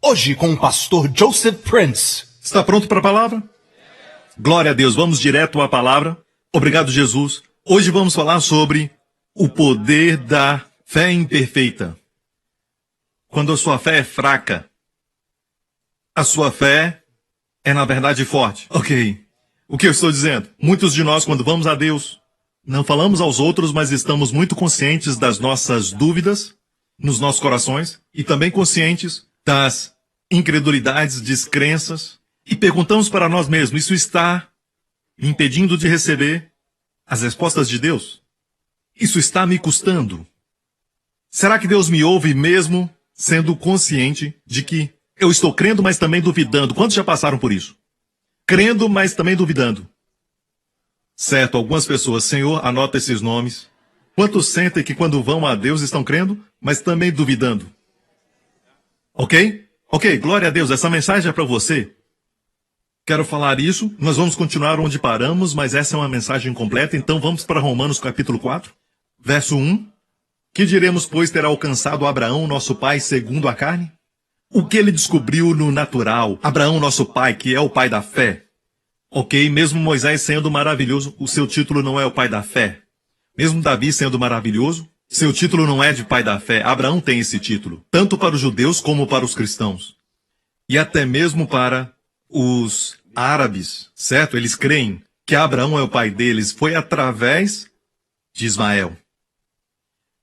Hoje com o pastor Joseph Prince. Está pronto para a palavra? Glória a Deus, vamos direto à palavra. Obrigado, Jesus. Hoje vamos falar sobre o poder da fé imperfeita. Quando a sua fé é fraca, a sua fé é na verdade forte. Ok, o que eu estou dizendo? Muitos de nós, quando vamos a Deus, não falamos aos outros, mas estamos muito conscientes das nossas dúvidas nos nossos corações e também conscientes das incredulidades, descrenças, e perguntamos para nós mesmos, isso está me impedindo de receber as respostas de Deus? Isso está me custando? Será que Deus me ouve mesmo sendo consciente de que eu estou crendo, mas também duvidando? Quantos já passaram por isso? Crendo, mas também duvidando. Certo, algumas pessoas, Senhor, anota esses nomes. Quantos sentem que quando vão a Deus estão crendo, mas também duvidando? Ok? Ok, glória a Deus, essa mensagem é para você. Quero falar isso, nós vamos continuar onde paramos, mas essa é uma mensagem completa, então vamos para Romanos capítulo 4, verso 1. Que diremos, pois, ter alcançado Abraão, nosso pai, segundo a carne? O que ele descobriu no natural, Abraão, nosso pai, que é o pai da fé. Ok, mesmo Moisés sendo maravilhoso, o seu título não é o pai da fé. Mesmo Davi sendo maravilhoso, seu título não é de pai da fé. Abraão tem esse título, tanto para os judeus como para os cristãos. E até mesmo para os árabes, certo? Eles creem que Abraão é o pai deles. Foi através de Ismael.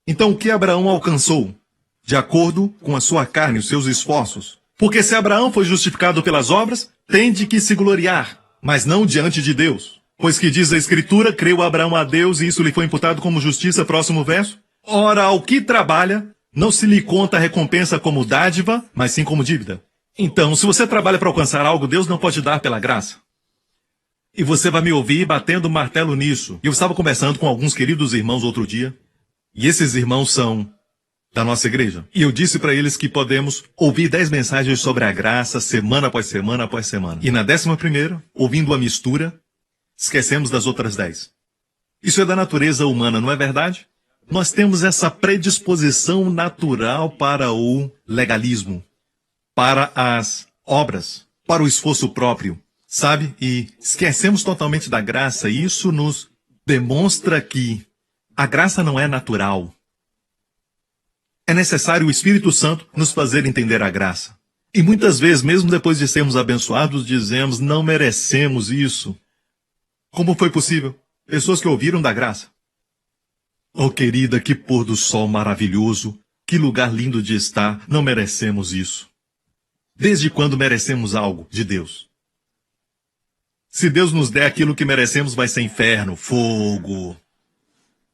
Então, o que Abraão alcançou? De acordo com a sua carne, os seus esforços. Porque se Abraão foi justificado pelas obras, tem de que se gloriar, mas não diante de Deus. Pois que diz a Escritura, creu Abraão a Deus e isso lhe foi imputado como justiça, próximo verso. Ora, ao que trabalha, não se lhe conta a recompensa como dádiva, mas sim como dívida. Então, se você trabalha para alcançar algo, Deus não pode dar pela graça. E você vai me ouvir batendo martelo nisso. Eu estava conversando com alguns queridos irmãos outro dia, e esses irmãos são da nossa igreja. E eu disse para eles que podemos ouvir 10 mensagens sobre a graça, semana após semana após semana. E na 11ª, ouvindo a mistura, esquecemos das outras 10. Isso é da natureza humana, não é verdade? Nós temos essa predisposição natural para o legalismo, para as obras, para o esforço próprio, sabe? E esquecemos totalmente da graça, e isso nos demonstra que a graça não é natural. É necessário o Espírito Santo nos fazer entender a graça. E muitas vezes, mesmo depois de sermos abençoados, dizemos, não merecemos isso. Como foi possível? Pessoas que ouviram da graça. Oh, querida, que pôr do sol maravilhoso, que lugar lindo de estar, não merecemos isso. Desde quando merecemos algo de Deus? Se Deus nos der aquilo que merecemos, vai ser inferno, fogo,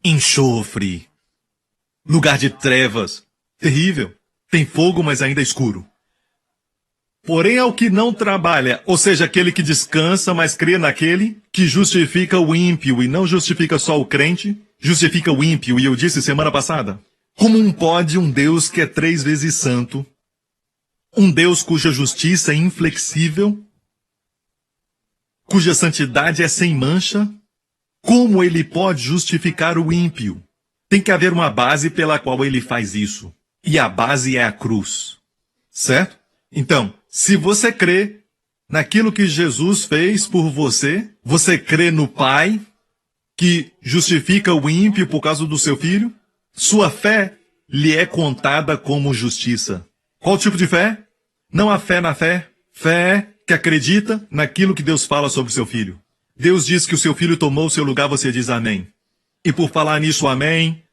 enxofre, lugar de trevas, terrível. Tem fogo, mas ainda é escuro. Porém, ao que não trabalha, ou seja, aquele que descansa, mas crê naquele que justifica o ímpio e não justifica só o crente, justifica o ímpio, e eu disse semana passada, como pode um Deus que é 3 vezes santo, um Deus cuja justiça é inflexível, cuja santidade é sem mancha, como ele pode justificar o ímpio? Tem que haver uma base pela qual ele faz isso. E a base é a cruz. Certo? Então, se você crê naquilo que Jesus fez por você, você crê no Pai, que justifica o ímpio por causa do seu filho, sua fé lhe é contada como justiça. Qual tipo de fé? Não a fé na fé. Fé que acredita naquilo que Deus fala sobre o seu filho. Deus diz que o seu filho tomou o seu lugar, você diz amém. E por falar nisso, amém,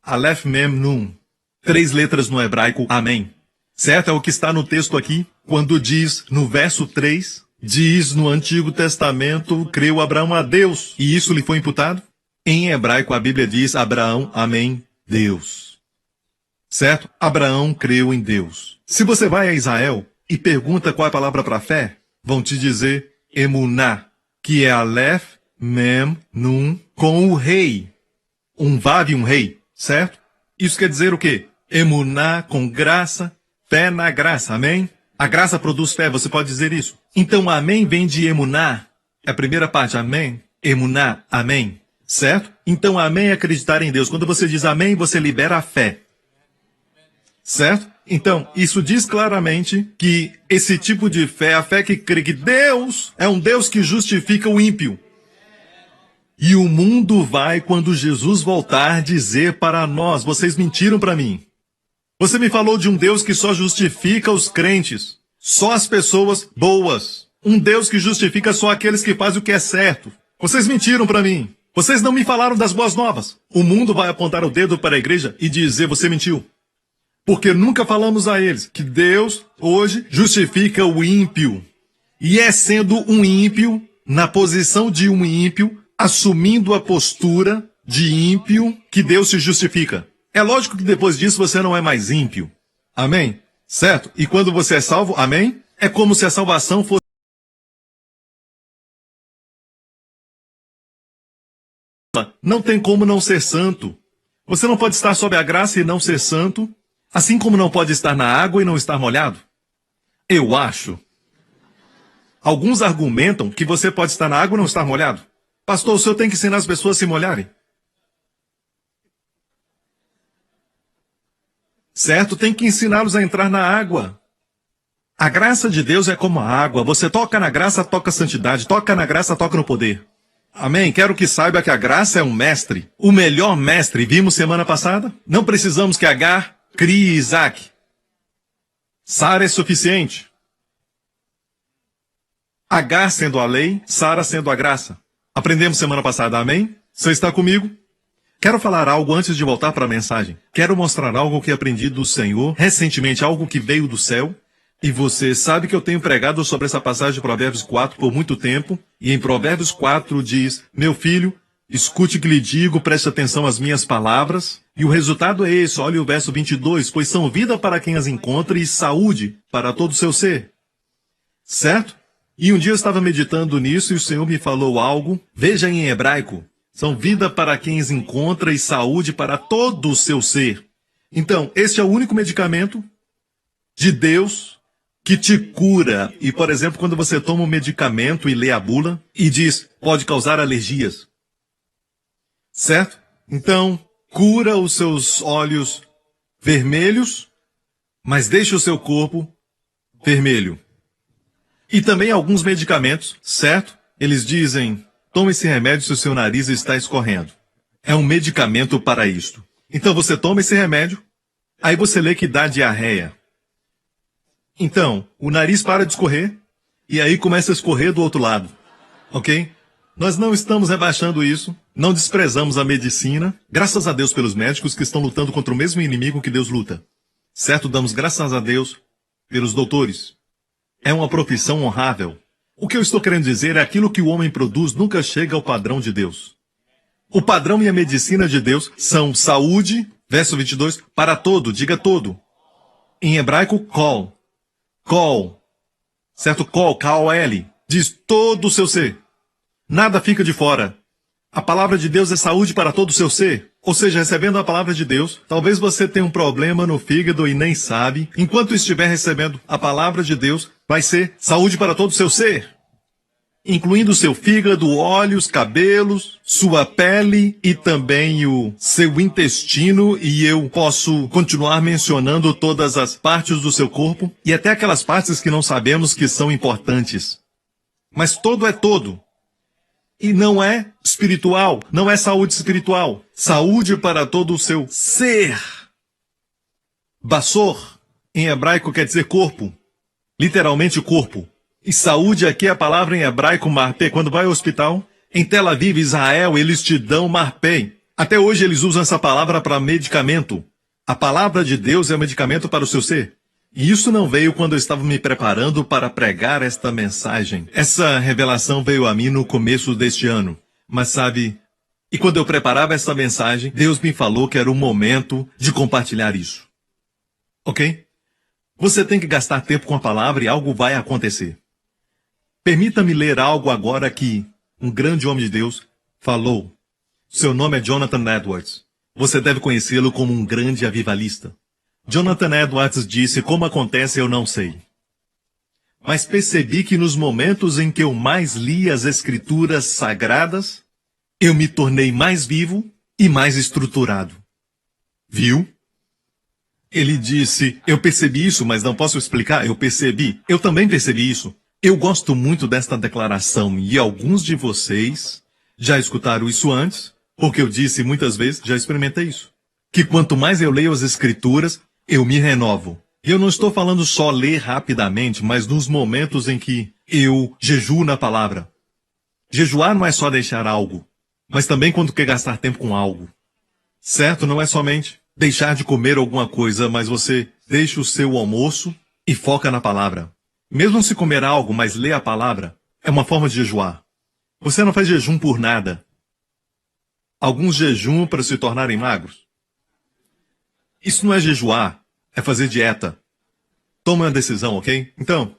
Aleph Mem Nun. 3 letras no hebraico, amém. Certo? É o que está no texto aqui, quando diz, no verso 3, diz no Antigo Testamento, creu Abraão a Deus, e isso lhe foi imputado? Em hebraico a Bíblia diz, Abraão, amém, Deus. Certo? Abraão creu em Deus. Se você vai a Israel e pergunta qual é a palavra para fé, vão te dizer emuná, que é Aleph, Mem, Nun, com o rei. Um vav e um rei, certo? Isso quer dizer o quê? Emuná com graça, fé na graça, amém? A graça produz fé, você pode dizer isso. Então, amém vem de emuná. É a primeira parte, amém. Emuná, amém. Certo? Então, amém é acreditar em Deus. Quando você diz amém, você libera a fé. Certo? Então, isso diz claramente que esse tipo de fé, a fé que crê que Deus é um Deus que justifica o ímpio. E o mundo vai, quando Jesus voltar, dizer para nós: vocês mentiram para mim. Você me falou de um Deus que só justifica os crentes, só as pessoas boas. Um Deus que justifica só aqueles que fazem o que é certo. Vocês mentiram para mim. Vocês não me falaram das boas novas. O mundo vai apontar o dedo para a igreja e dizer: você mentiu. Porque nunca falamos a eles que Deus, hoje, justifica o ímpio. E é sendo um ímpio, na posição de um ímpio, assumindo a postura de ímpio, que Deus se justifica. É lógico que depois disso você não é mais ímpio. Amém? Certo? E quando você é salvo, amém? É como se a salvação fosse... Não tem como não ser santo. Você não pode estar sob a graça e não ser santo, assim como não pode estar na água e não estar molhado. Eu acho. Alguns argumentam que você pode estar na água e não estar molhado. Pastor, o senhor tem que ensinar as pessoas a se molharem. Certo? Tem que ensiná-los a entrar na água. A graça de Deus é como a água. Você toca na graça, toca a santidade. Toca na graça, toca no poder. Amém? Quero que saiba que a graça é um mestre. O melhor mestre. Vimos semana passada? Não precisamos que Agar crie Isaac. Sara é suficiente. Agar sendo a lei, Sara sendo a graça. Aprendemos semana passada, amém? Você está comigo? Quero falar algo antes de voltar para a mensagem. Quero mostrar algo que aprendi do Senhor, recentemente, algo que veio do céu. E você sabe que eu tenho pregado sobre essa passagem de Provérbios 4 por muito tempo. E em Provérbios 4 diz: meu filho, escute o que lhe digo, preste atenção às minhas palavras. E o resultado é esse, olha o verso 22. Pois são vida para quem as encontra e saúde para todo o seu ser. Certo? E um dia eu estava meditando nisso e o Senhor me falou algo. Veja em hebraico. São vida para quem as encontra e saúde para todo o seu ser. Então, este é o único medicamento de Deus que te cura. E, por exemplo, quando você toma um medicamento e lê a bula e diz, pode causar alergias. Certo? Então, cura os seus olhos vermelhos, mas deixa o seu corpo vermelho. E também alguns medicamentos, certo? Eles dizem, tome esse remédio se o seu nariz está escorrendo. É um medicamento para isto. Então você toma esse remédio, aí você lê que dá diarreia. Então, o nariz para de escorrer, e aí começa a escorrer do outro lado. Ok? Nós não estamos rebaixando isso, não desprezamos a medicina. Graças a Deus pelos médicos que estão lutando contra o mesmo inimigo que Deus luta. Certo? Damos graças a Deus pelos doutores. É uma profissão honrável. O que eu estou querendo dizer é aquilo que o homem produz nunca chega ao padrão de Deus. O padrão e a medicina de Deus são saúde, verso 22, para todo, diga todo. Em hebraico, kol. Kol. Certo? Kol, K-O-L. Diz todo o seu ser. Nada fica de fora. A palavra de Deus é saúde para todo o seu ser. Ou seja, recebendo a palavra de Deus, talvez você tenha um problema no fígado e nem sabe. Enquanto estiver recebendo a palavra de Deus, vai ser saúde para todo o seu ser. Incluindo o seu fígado, olhos, cabelos, sua pele e também o seu intestino. E eu posso continuar mencionando todas as partes do seu corpo e até aquelas partes que não sabemos que são importantes. Mas todo é todo. E não é espiritual, não é saúde espiritual. Saúde para todo o seu ser. Basor, em hebraico, quer dizer corpo. Literalmente corpo. E saúde aqui é a palavra em hebraico marpé. Quando vai ao hospital, em Tel Aviv, Israel, eles te dão marpé. Até hoje eles usam essa palavra para medicamento. A palavra de Deus é medicamento para o seu ser. E isso não veio quando eu estava me preparando para pregar esta mensagem. Essa revelação veio a mim no começo deste ano. Mas sabe, e quando eu preparava essa mensagem, Deus me falou que era o momento de compartilhar isso. Ok? Você tem que gastar tempo com a palavra e algo vai acontecer. Permita-me ler algo agora que um grande homem de Deus falou. Seu nome é Jonathan Edwards. Você deve conhecê-lo como um grande avivalista. Jonathan Edwards disse, como acontece eu não sei. Mas percebi que nos momentos em que eu mais li as escrituras sagradas, eu me tornei mais vivo e mais estruturado. Viu? Ele disse, eu percebi isso, mas não posso explicar, eu percebi. Eu também percebi isso. Eu gosto muito desta declaração e alguns de vocês já escutaram isso antes, porque eu disse muitas vezes, já experimentei isso. Que quanto mais eu leio as Escrituras, eu me renovo. E eu não estou falando só ler rapidamente, mas nos momentos em que eu jejuo na palavra. Jejuar não é só deixar algo, mas também quando quer gastar tempo com algo. Certo? Não é somente deixar de comer alguma coisa, mas você deixa o seu almoço e foca na palavra. Mesmo se comer algo, mas ler a palavra, é uma forma de jejuar. Você não faz jejum por nada. Alguns jejuam para se tornarem magros. Isso não é jejuar, é fazer dieta. Toma uma decisão, ok? Então,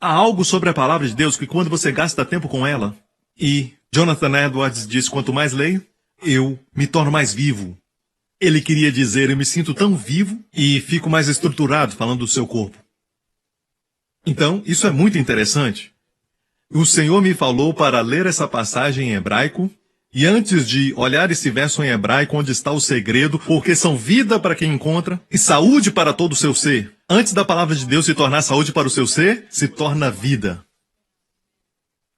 há algo sobre a palavra de Deus que quando você gasta tempo com ela, e Jonathan Edwards diz, quanto mais leio, eu me torno mais vivo. Ele queria dizer, eu me sinto tão vivo e fico mais estruturado falando do seu corpo. Então, isso é muito interessante. O Senhor me falou para ler essa passagem em hebraico, e antes de olhar esse verso em hebraico, onde está o segredo, porque são vida para quem encontra e saúde para todo o seu ser. Antes da palavra de Deus se tornar saúde para o seu ser, se torna vida.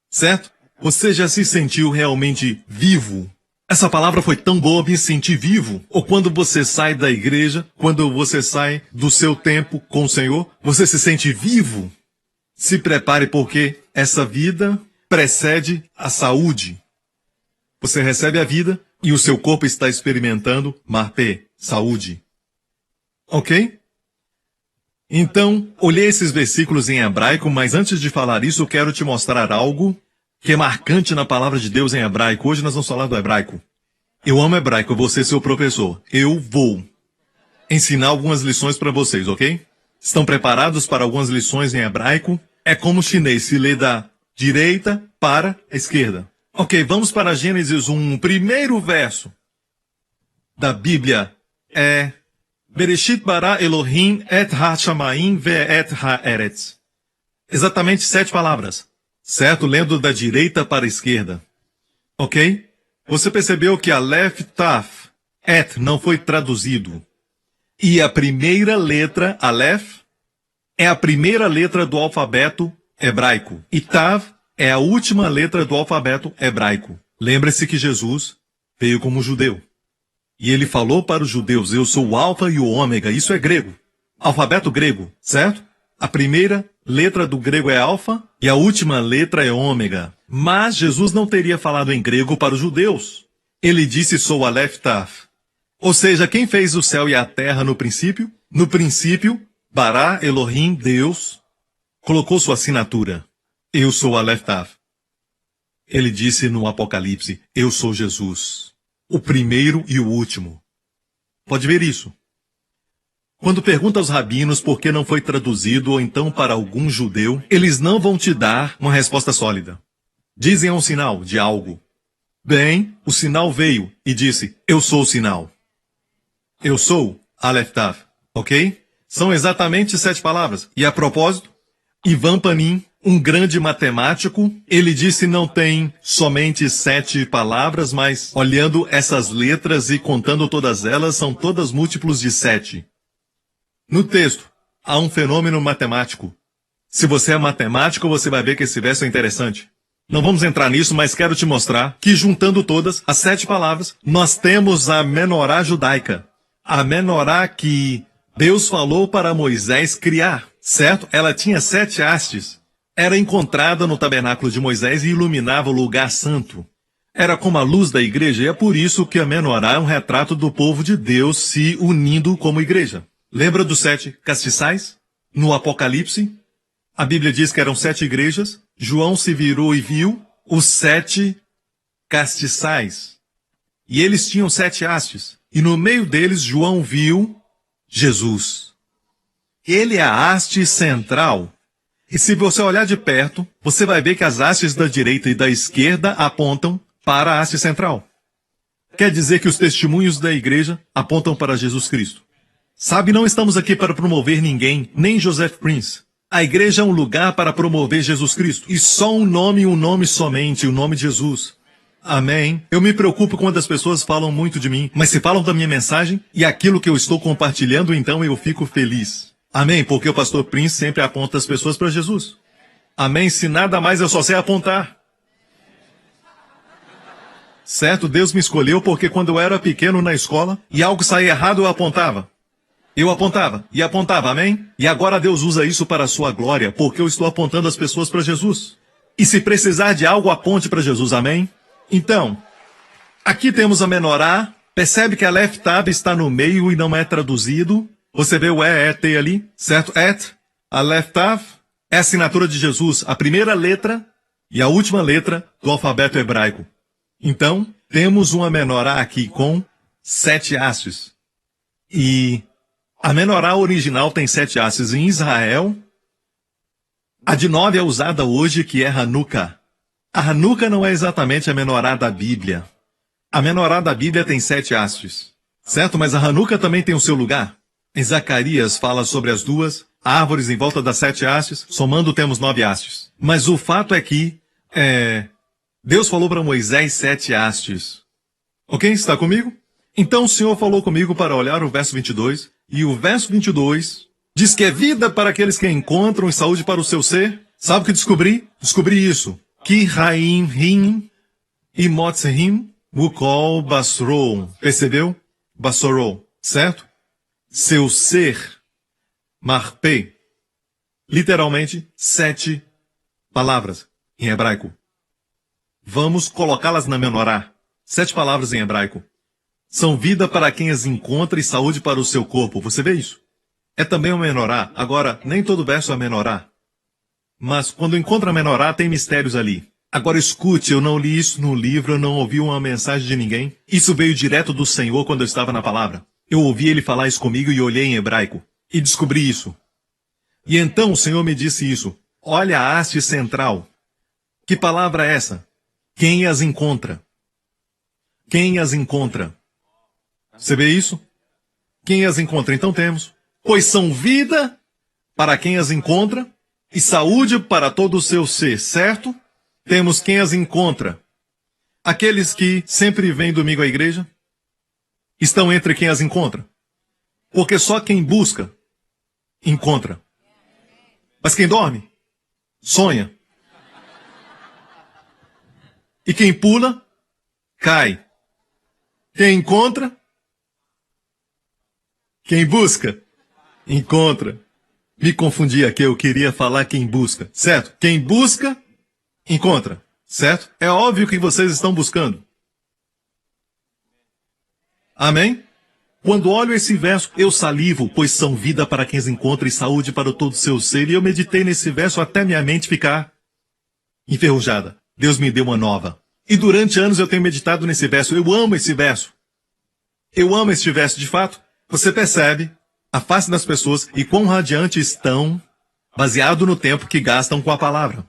Certo? Você já se sentiu realmente vivo? Essa palavra foi tão boa, me senti vivo. Ou quando você sai da igreja, quando você sai do seu tempo com o Senhor, você se sente vivo? Se prepare porque essa vida precede a saúde. Você recebe a vida e o seu corpo está experimentando marpé, saúde. Ok? Então, olhei esses versículos em hebraico, mas antes de falar isso, eu quero te mostrar algo que é marcante na palavra de Deus em hebraico. Hoje nós vamos falar do hebraico. Eu amo hebraico, eu vou ser seu professor. Eu vou ensinar algumas lições para vocês, ok? Estão preparados para algumas lições em hebraico? É como o chinês, se lê da direita para a esquerda. Ok, vamos para Gênesis 1. O primeiro verso da Bíblia é Bereshit bara Elohim et ha-shamayim ve-et ha-eretz. Exatamente 7 palavras. Certo? Lendo da direita para a esquerda. Ok? Você percebeu que Aleph, Taf, Et não foi traduzido. E a primeira letra, Aleph, é a primeira letra do alfabeto hebraico. E Tav é a última letra do alfabeto hebraico. Lembre-se que Jesus veio como judeu. E ele falou para os judeus, eu sou o alfa e o ômega. Isso é grego. Alfabeto grego, certo? A primeira letra do grego é alfa e a última letra é ômega. Mas Jesus não teria falado em grego para os judeus. Ele disse, sou Aleph Taf. Ou seja, quem fez o céu e a terra no princípio? No princípio, Bará, Elohim, Deus, colocou sua assinatura. Eu sou Aleph Taf. Ele disse no Apocalipse, eu sou Jesus, o primeiro e o último. Pode ver isso. Quando pergunta aos rabinos por que não foi traduzido, ou então para algum judeu, eles não vão te dar uma resposta sólida. Dizem um sinal de algo. Bem, o sinal veio e disse, eu sou o sinal. Eu sou Aleph Taf, ok? São exatamente 7 palavras. E a propósito, Ivan Panin, um grande matemático, ele disse não tem somente 7 palavras, mas olhando essas letras e contando todas elas, são todas múltiplos de 7. No texto, há um fenômeno matemático. Se você é matemático, você vai ver que esse verso é interessante. Não vamos entrar nisso, mas quero te mostrar que juntando todas as 7 palavras, nós temos a menorá judaica. A menorá que Deus falou para Moisés criar, certo? Ela tinha 7 hastes. Era encontrada no tabernáculo de Moisés e iluminava o lugar santo. Era como a luz da igreja e é por isso que a menorá é um retrato do povo de Deus se unindo como igreja. Lembra dos 7 castiçais? No Apocalipse, a Bíblia diz que eram 7 igrejas. João se virou e viu os 7 castiçais. E eles tinham 7 hastes. E no meio deles, João viu Jesus. Ele é a haste central. E se você olhar de perto, você vai ver que as hastes da direita e da esquerda apontam para a haste central. Quer dizer que os testemunhos da igreja apontam para Jesus Cristo. Sabe, não estamos aqui para promover ninguém, nem Joseph Prince. A igreja é um lugar para promover Jesus Cristo. E só um nome somente, o nome de Jesus. Amém. Eu me preocupo quando as pessoas falam muito de mim, mas se falam da minha mensagem e aquilo que eu estou compartilhando, então eu fico feliz. Amém, porque o pastor Prince sempre aponta as pessoas para Jesus. Amém, se nada mais eu só sei apontar. Certo, Deus me escolheu porque quando eu era pequeno na escola e algo saía errado eu apontava. Eu apontava e apontava, amém? E agora Deus usa isso para a sua glória, porque eu estou apontando as pessoas para Jesus. E se precisar de algo, aponte para Jesus, amém? Então, aqui temos a menorá. Percebe que a left tab está no meio e não é traduzido. Você vê o E-T ali, certo? Et, a left tab é a assinatura de Jesus, a primeira letra e a última letra do alfabeto hebraico. Então, temos uma menorá aqui com 7 hastes. E a menorá original tem 7 hastes. Em Israel, a de 9 é usada hoje, que é Hanukkah. A Hanukkah não é exatamente a menorá da Bíblia. A menorá da Bíblia tem 7 hastes, certo? Mas a Hanukkah também tem o seu lugar. Em Zacarias fala sobre as 2 árvores em volta das 7 hastes, somando temos 9 hastes. Mas o fato é que Deus falou para Moisés 7 hastes. Ok? Está comigo? Então o Senhor falou comigo para olhar o verso 22, e o verso 22 diz que é vida para aqueles que encontram e saúde para o seu ser. Sabe o que descobri? Descobri isso. Ki Haim Him e Motzehim Mukol Basrou. Percebeu? Basrou, certo? Seu ser. Marpei. Literalmente, 7 palavras em hebraico. Vamos colocá-las na menorá. 7 palavras em hebraico. São vida para quem as encontra e saúde para o seu corpo. Você vê isso? É também uma menorá. Agora, nem todo verso é menorá. Mas quando encontra a menorá, tem mistérios ali. Agora escute, eu não li isso no livro, eu não ouvi uma mensagem de ninguém. Isso veio direto do Senhor quando eu estava na palavra. Eu ouvi ele falar isso comigo e olhei em hebraico. E descobri isso. E então o Senhor me disse isso. Olha a haste central. Que palavra é essa? Quem as encontra? Quem as encontra? Você vê isso? Quem as encontra? Então temos. Pois são vida para quem as encontra e saúde para todo o seu ser, certo? Temos quem as encontra. Aqueles que sempre vêm domingo à igreja estão entre quem as encontra. Porque só quem busca, encontra. Mas quem dorme, sonha. E quem pula, cai. Quem encontra, quem busca, encontra. Me confundi aqui, eu queria falar quem busca, certo? Quem busca, encontra, certo? É óbvio que vocês estão buscando. Amém? Quando olho esse verso, eu salivo, pois são vida para quem as encontra e saúde para todo o seu ser. E eu meditei nesse verso até minha mente ficar enferrujada. Deus me deu uma nova. E durante anos eu tenho meditado nesse verso. Eu amo esse verso. Eu amo este verso, de fato. Você percebe a face das pessoas e quão radiantes estão, baseado no tempo que gastam com a palavra.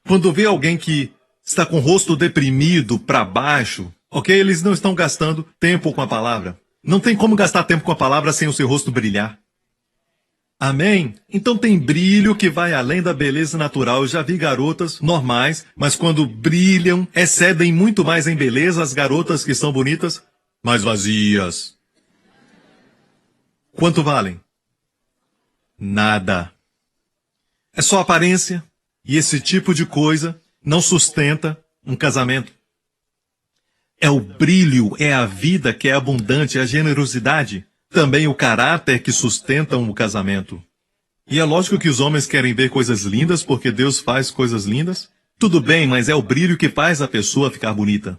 Quando vê alguém que está com o rosto deprimido, para baixo, ok? Eles não estão gastando tempo com a palavra. Não tem como gastar tempo com a palavra sem o seu rosto brilhar. Amém? Então tem brilho que vai além da beleza natural. Eu já vi garotas normais, mas quando brilham, excedem muito mais em beleza as garotas que são bonitas, mas vazias. Quanto valem? Nada. É só aparência, e esse tipo de coisa não sustenta um casamento. É o brilho, é a vida que é abundante, é a generosidade, também o caráter que sustentam o casamento. E é lógico que os homens querem ver coisas lindas porque Deus faz coisas lindas. Tudo bem, mas é o brilho que faz a pessoa ficar bonita.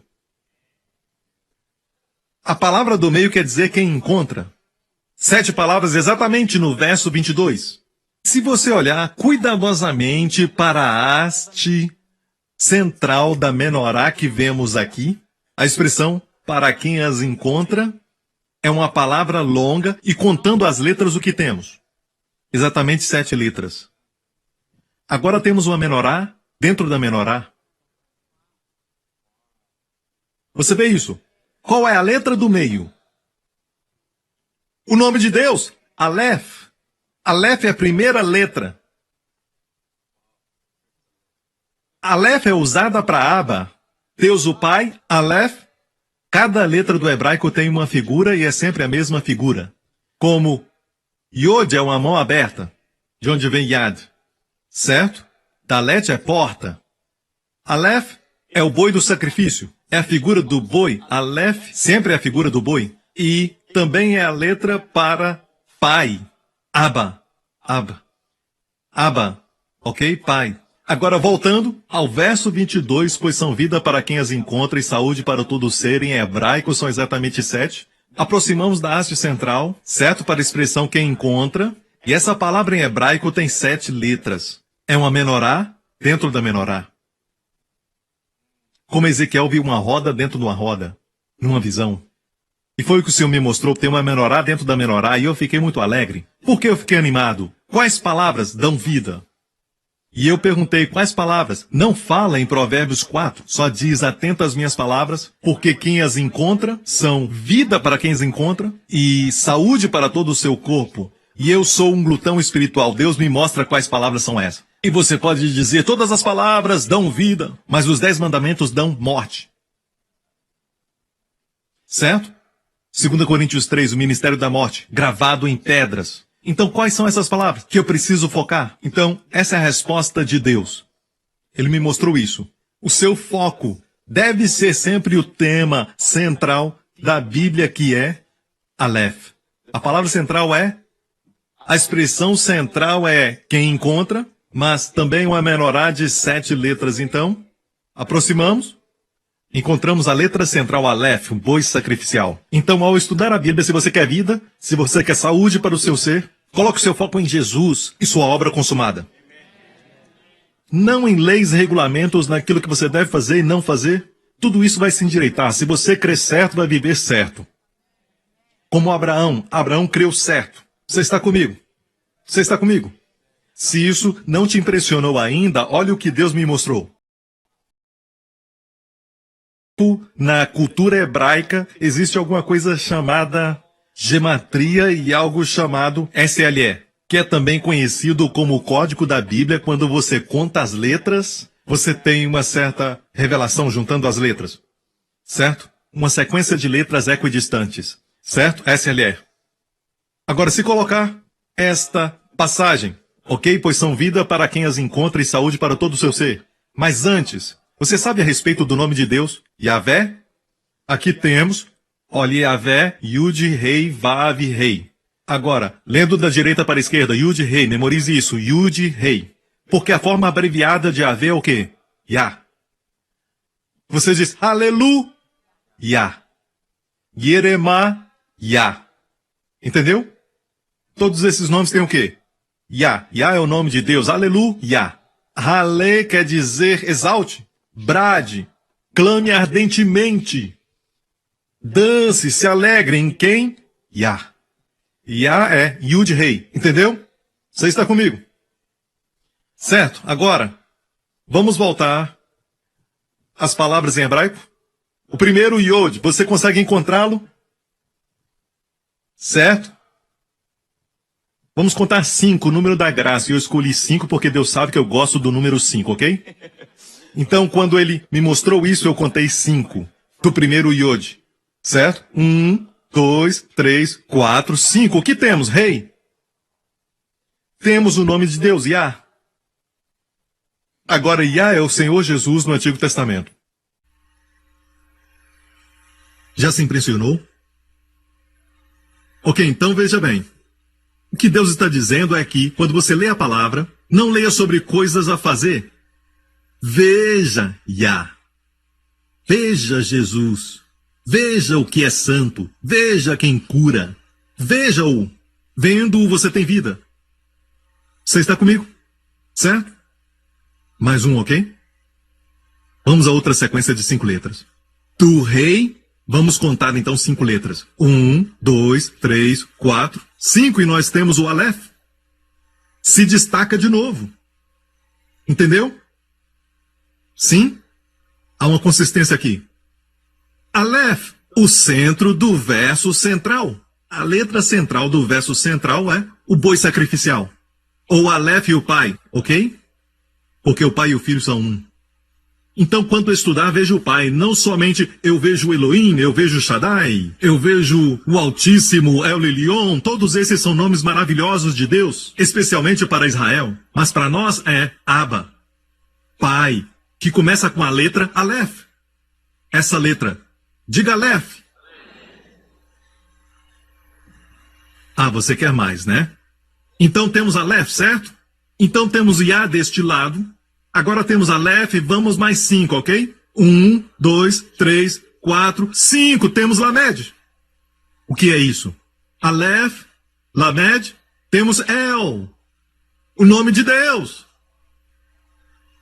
A palavra do meio quer dizer quem encontra. 7 palavras exatamente no verso 22. Se você olhar cuidadosamente para a haste central da menorá que vemos aqui, a expressão para quem as encontra é uma palavra longa e contando as letras o que temos. Exatamente 7 letras. Agora temos uma menorá dentro da menorá. Você vê isso? Qual é a letra do meio? O nome de Deus, Aleph. Aleph é a primeira letra. Aleph é usada para aba. Deus o Pai, Aleph. Cada letra do hebraico tem uma figura e é sempre a mesma figura. Como Yod é uma mão aberta, de onde vem Yad, certo? Dalet é porta. Aleph é o boi do sacrifício. É a figura do boi. Aleph sempre é a figura do boi. E também é a letra para pai. Abba. Abba. Abba. Ok? Pai. Agora, voltando ao verso 22, pois são vida para quem as encontra e saúde para todo ser, em hebraico são exatamente 7. Aproximamos da haste central, certo? Para a expressão quem encontra. E essa palavra em hebraico tem 7 letras. É uma menorá dentro da menorá. Como Ezequiel viu uma roda dentro de uma roda, numa visão. E foi o que o Senhor me mostrou, tem uma menorá dentro da menorá, e eu fiquei muito alegre. Por que eu fiquei animado? Quais palavras dão vida? E eu perguntei, quais palavras? Não fala em Provérbios 4, só diz, atenta às minhas palavras, porque quem as encontra são vida para quem as encontra e saúde para todo o seu corpo. E eu sou um glutão espiritual, Deus me mostra quais palavras são essas. E você pode dizer, todas as palavras dão vida, mas os 10 mandamentos dão morte. Certo? 2 Coríntios 3, o ministério da morte, gravado em pedras. Então, quais são essas palavras que eu preciso focar? Então, essa é a resposta de Deus. Ele me mostrou isso. O seu foco deve ser sempre o tema central da Bíblia, que é Aleph. A palavra central é, a expressão central é quem encontra, mas também uma menorá de 7 letras. Então, aproximamos. Encontramos a letra central Aleph, um boi sacrificial. Então, ao estudar a Bíblia, se você quer vida, se você quer saúde para o seu ser, coloque o seu foco em Jesus e sua obra consumada. Não em leis e regulamentos, naquilo que você deve fazer e não fazer. Tudo isso vai se endireitar. Se você crer certo, vai viver certo. Como Abraão creu certo. Você está comigo? Você está comigo? Se isso não te impressionou ainda, olha o que Deus me mostrou. Na cultura hebraica existe alguma coisa chamada gematria e algo chamado SLE, que é também conhecido como o código da Bíblia. Quando você conta as letras, você tem uma certa revelação juntando as letras, certo? Uma sequência de letras equidistantes, certo? SLE. Agora, se colocar esta passagem, ok? Pois são vida para quem as encontra e saúde para todo o seu ser. Mas antes, você sabe a respeito do nome de Deus? Yahvé? Aqui temos, olha, Yahvé, Yud, Rei, Vav, Rei. Agora, lendo da direita para a esquerda, Yud, Rei, memorize isso, Yud, Rei. Porque a forma abreviada de Yahvé é o quê? Yah. Você diz, Aleluia, Yah. Yeremá, Yah. Entendeu? Todos esses nomes têm o quê? Yah. Yah é o nome de Deus, Aleluia, Yah. Hale quer dizer exalte, brade, clame ardentemente. Dance, se alegre em quem? Yah. Yah é Yud Rei, entendeu? Você está comigo? Certo, agora, vamos voltar às palavras em hebraico. O primeiro, Yod, você consegue encontrá-lo? Certo? Vamos contar 5, o número da graça. E eu escolhi 5 porque Deus sabe que eu gosto do número 5, ok? Então, quando ele me mostrou isso, eu contei 5 do primeiro Yod. Certo? 1, 2, 3, 4, 5. O que temos? Rei. Temos o nome de Deus, Yah. Agora, Yah é o Senhor Jesus no Antigo Testamento. Já se impressionou? Ok, então veja bem. O que Deus está dizendo é que, quando você lê a palavra, não leia sobre coisas a fazer. Veja Yah. Veja Jesus. Veja o que é santo. Veja quem cura. Veja-o. Vendo-o, você tem vida. Você está comigo? Certo? Mais um, ok? Vamos a outra sequência de 5 letras. Do rei, vamos contar então 5 letras. 1, 2, 3, 4, 5 e nós temos o Aleph. Se destaca de novo. Entendeu? Sim? Há uma consistência aqui. Aleph, o centro do verso central. A letra central do verso central é o boi sacrificial. Ou Aleph e o pai, ok? Porque o pai e o filho são um. Então, quando eu estudar, vejo o Pai. Não somente eu vejo o Elohim, eu vejo o Shaddai, eu vejo o Altíssimo, El Elyon. Todos esses são nomes maravilhosos de Deus, especialmente para Israel. Mas para nós é Abba, Pai, que começa com a letra Aleph. Essa letra. Diga Aleph. Ah, você quer mais, né? Então temos Aleph, certo? Então temos Yah deste lado. Agora temos Aleph, vamos mais 5, ok? 1, 2, 3, 4, 5. Temos Lamed. O que é isso? Aleph, Lamed, temos El, o nome de Deus.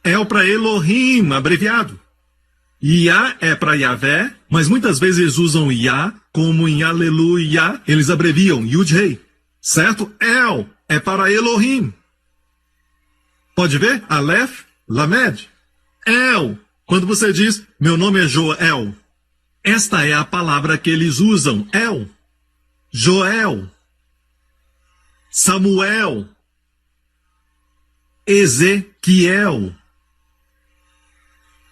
El para Elohim, abreviado. Yah é para Yahvé, mas muitas vezes eles usam Yah, como em Aleluia, eles abreviam Yud-Hei. Certo? El é para Elohim. Pode ver? Aleph, Lamed. El. Quando você diz, meu nome é Joel. Esta é a palavra que eles usam. El. Joel. Samuel. Ezequiel.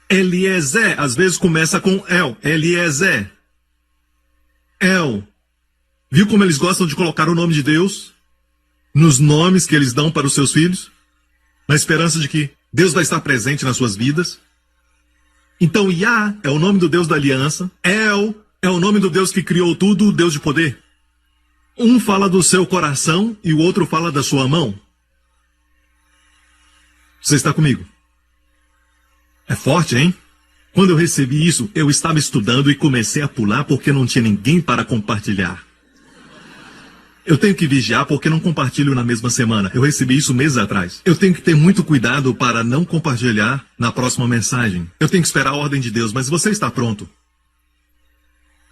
Eliezer. Às vezes começa com El. Eliezer. El. Viu como eles gostam de colocar o nome de Deus nos nomes que eles dão para os seus filhos? Na esperança de que Deus vai estar presente nas suas vidas. Então Yah é o nome do Deus da aliança. El é o nome do Deus que criou tudo, o Deus de poder. Um fala do seu coração e o outro fala da sua mão. Você está comigo? É forte, hein? Quando eu recebi isso, eu estava estudando e comecei a pular porque não tinha ninguém para compartilhar. Eu tenho que vigiar porque não compartilho na mesma semana. Eu recebi isso meses atrás. Eu tenho que ter muito cuidado para não compartilhar na próxima mensagem. Eu tenho que esperar a ordem de Deus, mas você está pronto.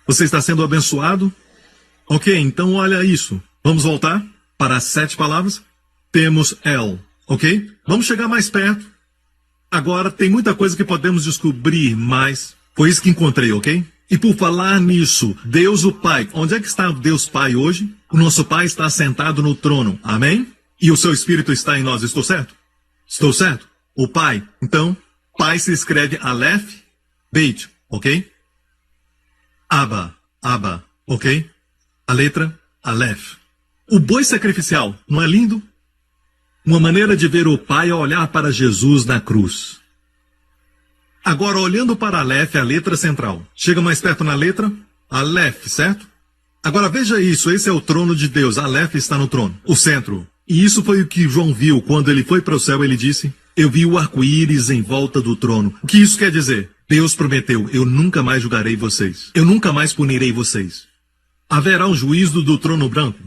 Você está sendo abençoado? Ok, então olha isso. Vamos voltar para as 7 palavras. Temos El, ok? Vamos chegar mais perto. Agora tem muita coisa que podemos descobrir, mas foi isso que encontrei, ok? E por falar nisso, Deus o Pai, onde é que está Deus Pai hoje? O nosso Pai está sentado no trono, amém? E o seu Espírito está em nós, estou certo? Estou certo? O Pai. Então, Pai se escreve Aleph, Beit, ok? Abba, Abba, ok? A letra Aleph. O boi sacrificial, não é lindo? Uma maneira de ver o Pai é olhar para Jesus na cruz. Agora, olhando para Aleph, a letra central. Chega mais perto na letra? Aleph, certo? Agora veja isso, esse é o trono de Deus. Aleph está no trono, o centro. E isso foi o que João viu quando ele foi para o céu. Ele disse, eu vi o arco-íris em volta do trono. O que isso quer dizer? Deus prometeu, eu nunca mais julgarei vocês. Eu nunca mais punirei vocês. Haverá um juízo do trono branco.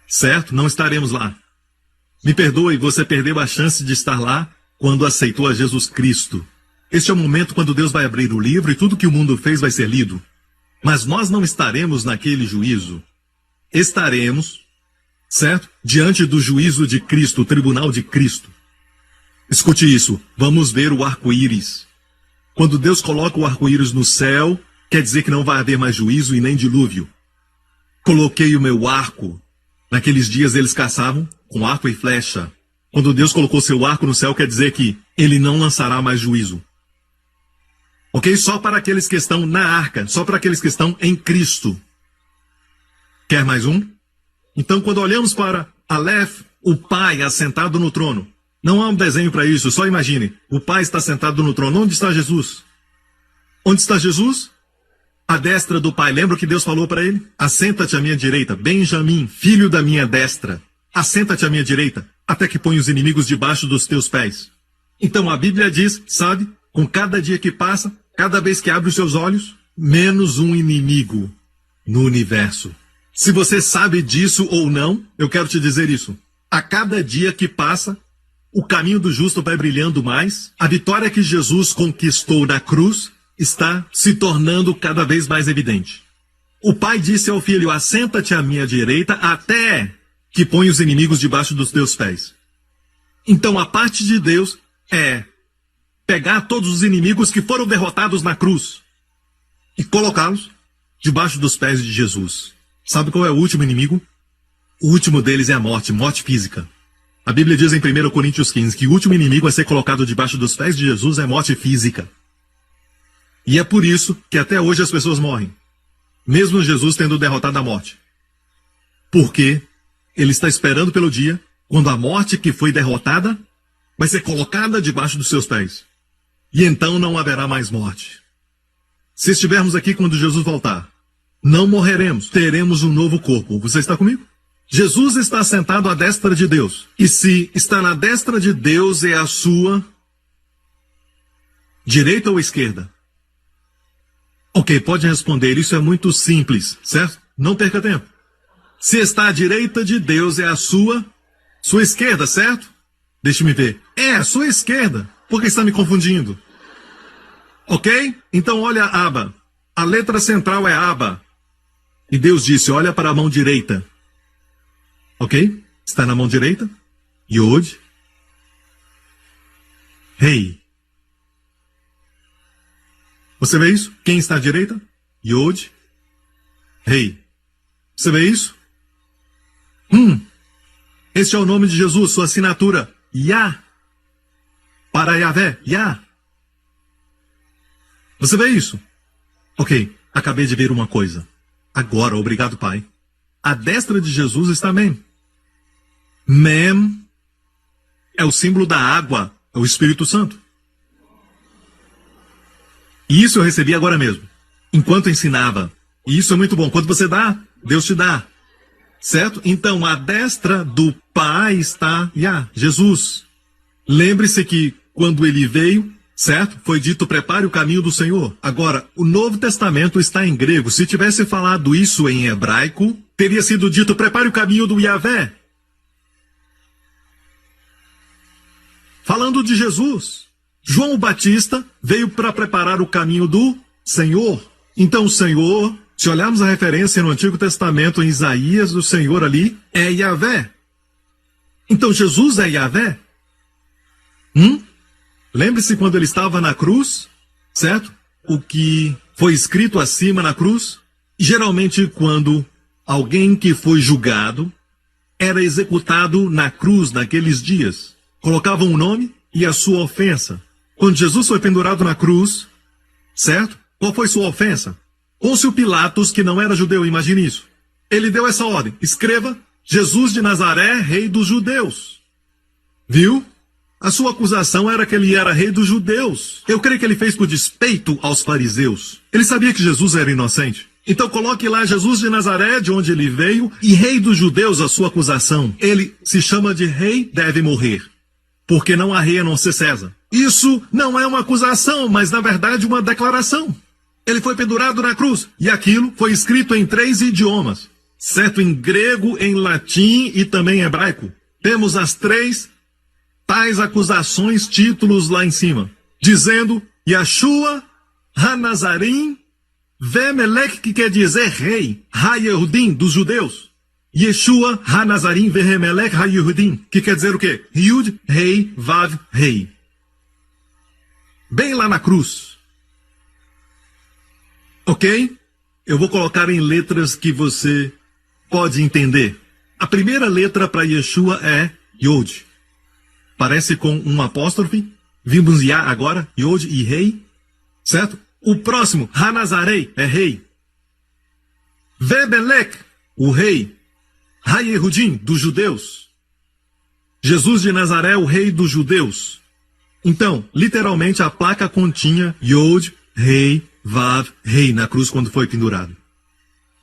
Certo? Não estaremos lá. Me perdoe, você perdeu a chance de estar lá quando aceitou a Jesus Cristo. Este é o momento quando Deus vai abrir o livro e tudo que o mundo fez vai ser lido. Mas nós não estaremos naquele juízo. Estaremos, certo? Diante do juízo de Cristo, o tribunal de Cristo. Escute isso, vamos ver o arco-íris. Quando Deus coloca o arco-íris no céu, quer dizer que não vai haver mais juízo e nem dilúvio. Coloquei o meu arco. Naqueles dias eles caçavam com arco e flecha. Quando Deus colocou seu arco no céu, quer dizer que ele não lançará mais juízo. Ok? Só para aqueles que estão na arca, só para aqueles que estão em Cristo. Quer mais um? Então, quando olhamos para Aleph, o Pai assentado no trono, não há um desenho para isso, só imagine. O Pai está sentado no trono. Onde está Jesus? Onde está Jesus? À destra do Pai. Lembra o que Deus falou para ele? Assenta-te à minha direita, Benjamim, filho da minha destra. Assenta-te à minha direita, até que ponha os inimigos debaixo dos teus pés. Então a Bíblia diz, sabe, com cada dia que passa, cada vez que abre os seus olhos, menos um inimigo no universo. Se você sabe disso ou não, eu quero te dizer isso. A cada dia que passa, o caminho do justo vai brilhando mais. A vitória que Jesus conquistou na cruz está se tornando cada vez mais evidente. O Pai disse ao Filho, assenta-te à minha direita até que ponha os inimigos debaixo dos teus pés. Então a parte de Deus é pegar todos os inimigos que foram derrotados na cruz e colocá-los debaixo dos pés de Jesus. Sabe qual é o último inimigo? O último deles é a morte, morte física. A Bíblia diz em 1 Coríntios 15 que o último inimigo a ser colocado debaixo dos pés de Jesus é morte física. E é por isso que até hoje as pessoas morrem, mesmo Jesus tendo derrotado a morte. Porque ele está esperando pelo dia quando a morte que foi derrotada vai ser colocada debaixo dos seus pés. E então não haverá mais morte. Se estivermos aqui quando Jesus voltar, não morreremos, teremos um novo corpo. Você está comigo? Jesus está sentado à destra de Deus. E se está na destra de Deus, é a sua direita ou esquerda? Ok, pode responder. Isso é muito simples, certo? Não perca tempo. Se está à direita de Deus, é a sua esquerda, certo? Deixe-me ver. É a sua esquerda. Por que está me confundindo? Ok? Então olha a aba. A letra central é aba. E Deus disse, olha para a mão direita. Ok? Está na mão direita. Yod. Rei. Você vê isso? Quem está à direita? Yod. Rei. Você vê isso? Este é o nome de Jesus, sua assinatura. Yah. Para Yahvé. Yah. Você vê isso? Ok, acabei de ver uma coisa. Agora, obrigado, Pai. À destra de Jesus está Mem. Mem é o símbolo da água, é o Espírito Santo. E isso eu recebi agora mesmo, enquanto ensinava. E isso é muito bom. Quando você dá, Deus te dá. Certo? Então, à destra do Pai está Yah, Jesus. Lembre-se que quando ele veio, certo? Foi dito, prepare o caminho do Senhor. Agora, o Novo Testamento está em grego. Se tivesse falado isso em hebraico, teria sido dito, prepare o caminho do Yahvé. Falando de Jesus, João o Batista veio para preparar o caminho do Senhor. Então o Senhor, se olharmos a referência no Antigo Testamento, em Isaías, o Senhor ali é Yahvé. Então Jesus é Yahvé? Lembre-se quando ele estava na cruz, certo? O que foi escrito acima na cruz? Geralmente quando alguém que foi julgado era executado na cruz naqueles dias. Colocavam um nome e a sua ofensa. Quando Jesus foi pendurado na cruz, certo? Qual foi sua ofensa? Pôncio Pilatos, que não era judeu, imagine isso. Ele deu essa ordem, escreva, Jesus de Nazaré, rei dos judeus. Viu? A sua acusação era que ele era rei dos judeus. Eu creio que ele fez por despeito aos fariseus. Ele sabia que Jesus era inocente. Então coloque lá Jesus de Nazaré, de onde ele veio, e rei dos judeus, a sua acusação. Ele se chama de rei, deve morrer. Porque não há rei a não ser César. Isso não é uma acusação, mas na verdade uma declaração. Ele foi pendurado na cruz, e aquilo foi escrito em 3 idiomas. Certo? Em grego, em latim e também em hebraico. Temos as 3 tais acusações, títulos lá em cima. Dizendo, Yeshua HaNazarim Vemelech, que quer dizer rei, Ha-Yehudim, dos judeus. Yeshua HaNazarim Vemelech Ha-Yehudim, que quer dizer o quê? Yud, rei, Vav, rei. Bem lá na cruz. Ok? Eu vou colocar em letras que você pode entender. A primeira letra para Yeshua é Yod. Parece com um apóstrofe. Vimos Yah agora, Yod e rei. Certo? O próximo, HaNazarei, é rei. Vemelech, o rei. Ha-Yehudim, dos judeus. Jesus de Nazaré, o rei dos judeus. Então, literalmente, a placa continha Yod, rei, Vav, rei, na cruz quando foi pendurado.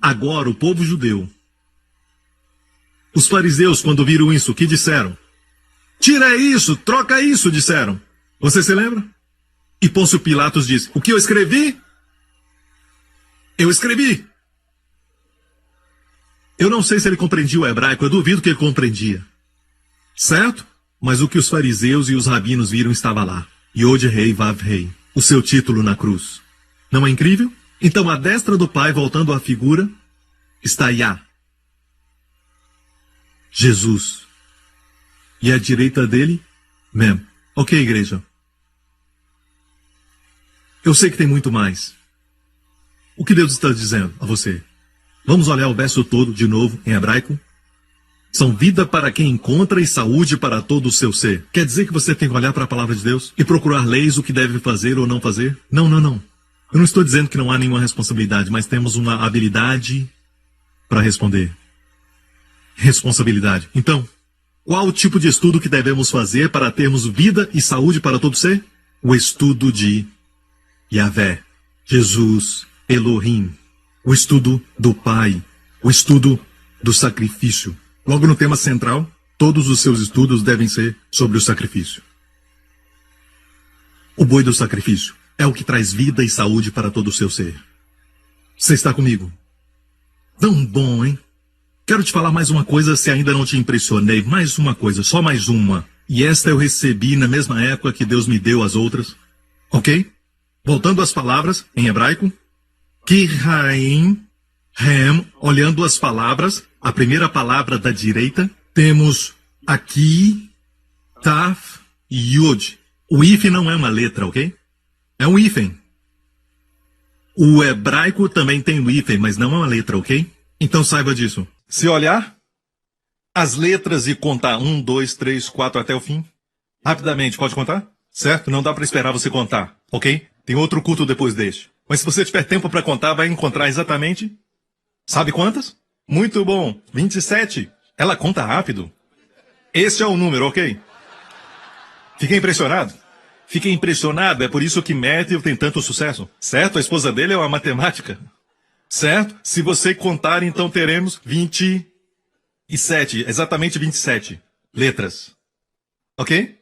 Agora, o povo judeu. Os fariseus, quando viram isso, o que disseram? Tira isso, troca isso, disseram. Você se lembra? E Pôncio Pilatos disse, o que eu escrevi? Eu escrevi. Eu não sei se ele compreendia o hebraico, eu duvido que ele compreendia. Certo? Mas o que os fariseus e os rabinos viram estava lá. Yod rei, Vav rei. O seu título na cruz. Não é incrível? Então, à destra do Pai, voltando à figura, está Yah. Jesus. E à direita dele, Mem. Ok, igreja. Eu sei que tem muito mais. O que Deus está dizendo a você? Vamos olhar o verso todo de novo em hebraico. São vida para quem encontra e saúde para todo o seu ser. Quer dizer que você tem que olhar para a palavra de Deus e procurar leis o que deve fazer ou não fazer? Não, não, não. Eu não estou dizendo que não há nenhuma responsabilidade, mas temos uma habilidade para responder. Responsabilidade. Então, qual o tipo de estudo que devemos fazer para termos vida e saúde para todo ser? O estudo de Yahvé, Jesus, Elohim. O estudo do Pai. O estudo do sacrifício. Logo no tema central, todos os seus estudos devem ser sobre o sacrifício. O boi do sacrifício é o que traz vida e saúde para todo o seu ser. Você está comigo? Tão bom, hein? Quero te falar mais uma coisa se ainda não te impressionei. Mais uma coisa, só mais uma. E esta eu recebi na mesma época que Deus me deu as outras. Ok? Voltando às palavras, em hebraico. Kiraim, Hem, olhando as palavras, a primeira palavra da direita, temos aqui, Taf, Yud. O hífen não é uma letra, ok? É um hífen. O hebraico também tem o hífen, mas não é uma letra, ok? Então saiba disso. Se olhar as letras e contar 1, 2, 3, 4 até o fim, rapidamente, pode contar? Certo? Não dá para esperar você contar, ok? Tem outro culto depois deste. Mas se você tiver tempo para contar, vai encontrar exatamente... Sabe quantas? Muito bom. 27. Ela conta rápido. Esse é o número, ok? Fiquei impressionado? Fiquei impressionado, é por isso que Matthew tem tanto sucesso. Certo? A esposa dele é uma matemática. Certo? Se você contar, então teremos 27. Exatamente 27 letras. Ok?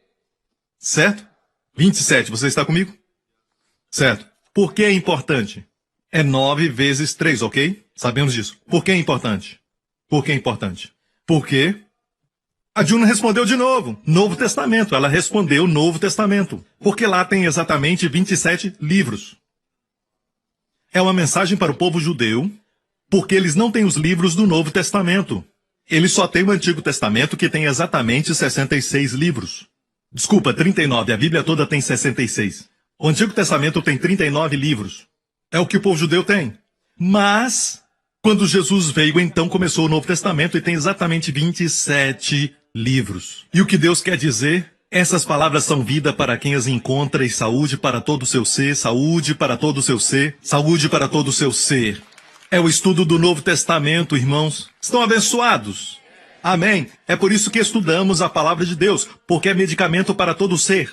Certo? 27. Você está comigo? Certo. Por que é importante? É 9 vezes 3, ok? Sabemos disso. Por que é importante? Por que é importante? Porque a Juna respondeu de novo. Novo Testamento. Ela respondeu Novo Testamento. Porque lá tem exatamente 27 livros. É uma mensagem para o povo judeu, porque eles não têm os livros do Novo Testamento. Eles só têm o Antigo Testamento, que tem exatamente 66 livros. Desculpa, 39. A Bíblia toda tem 66. O Antigo Testamento tem 39 livros. É o que o povo judeu tem. Mas, quando Jesus veio, então começou o Novo Testamento e tem exatamente 27 livros. E o que Deus quer dizer? Essas palavras são vida para quem as encontra e saúde para todo o seu ser, saúde para todo o seu ser, saúde para todo o seu ser. É o estudo do Novo Testamento, irmãos. Estão abençoados? Amém? É por isso que estudamos a palavra de Deus, porque é medicamento para todo o ser.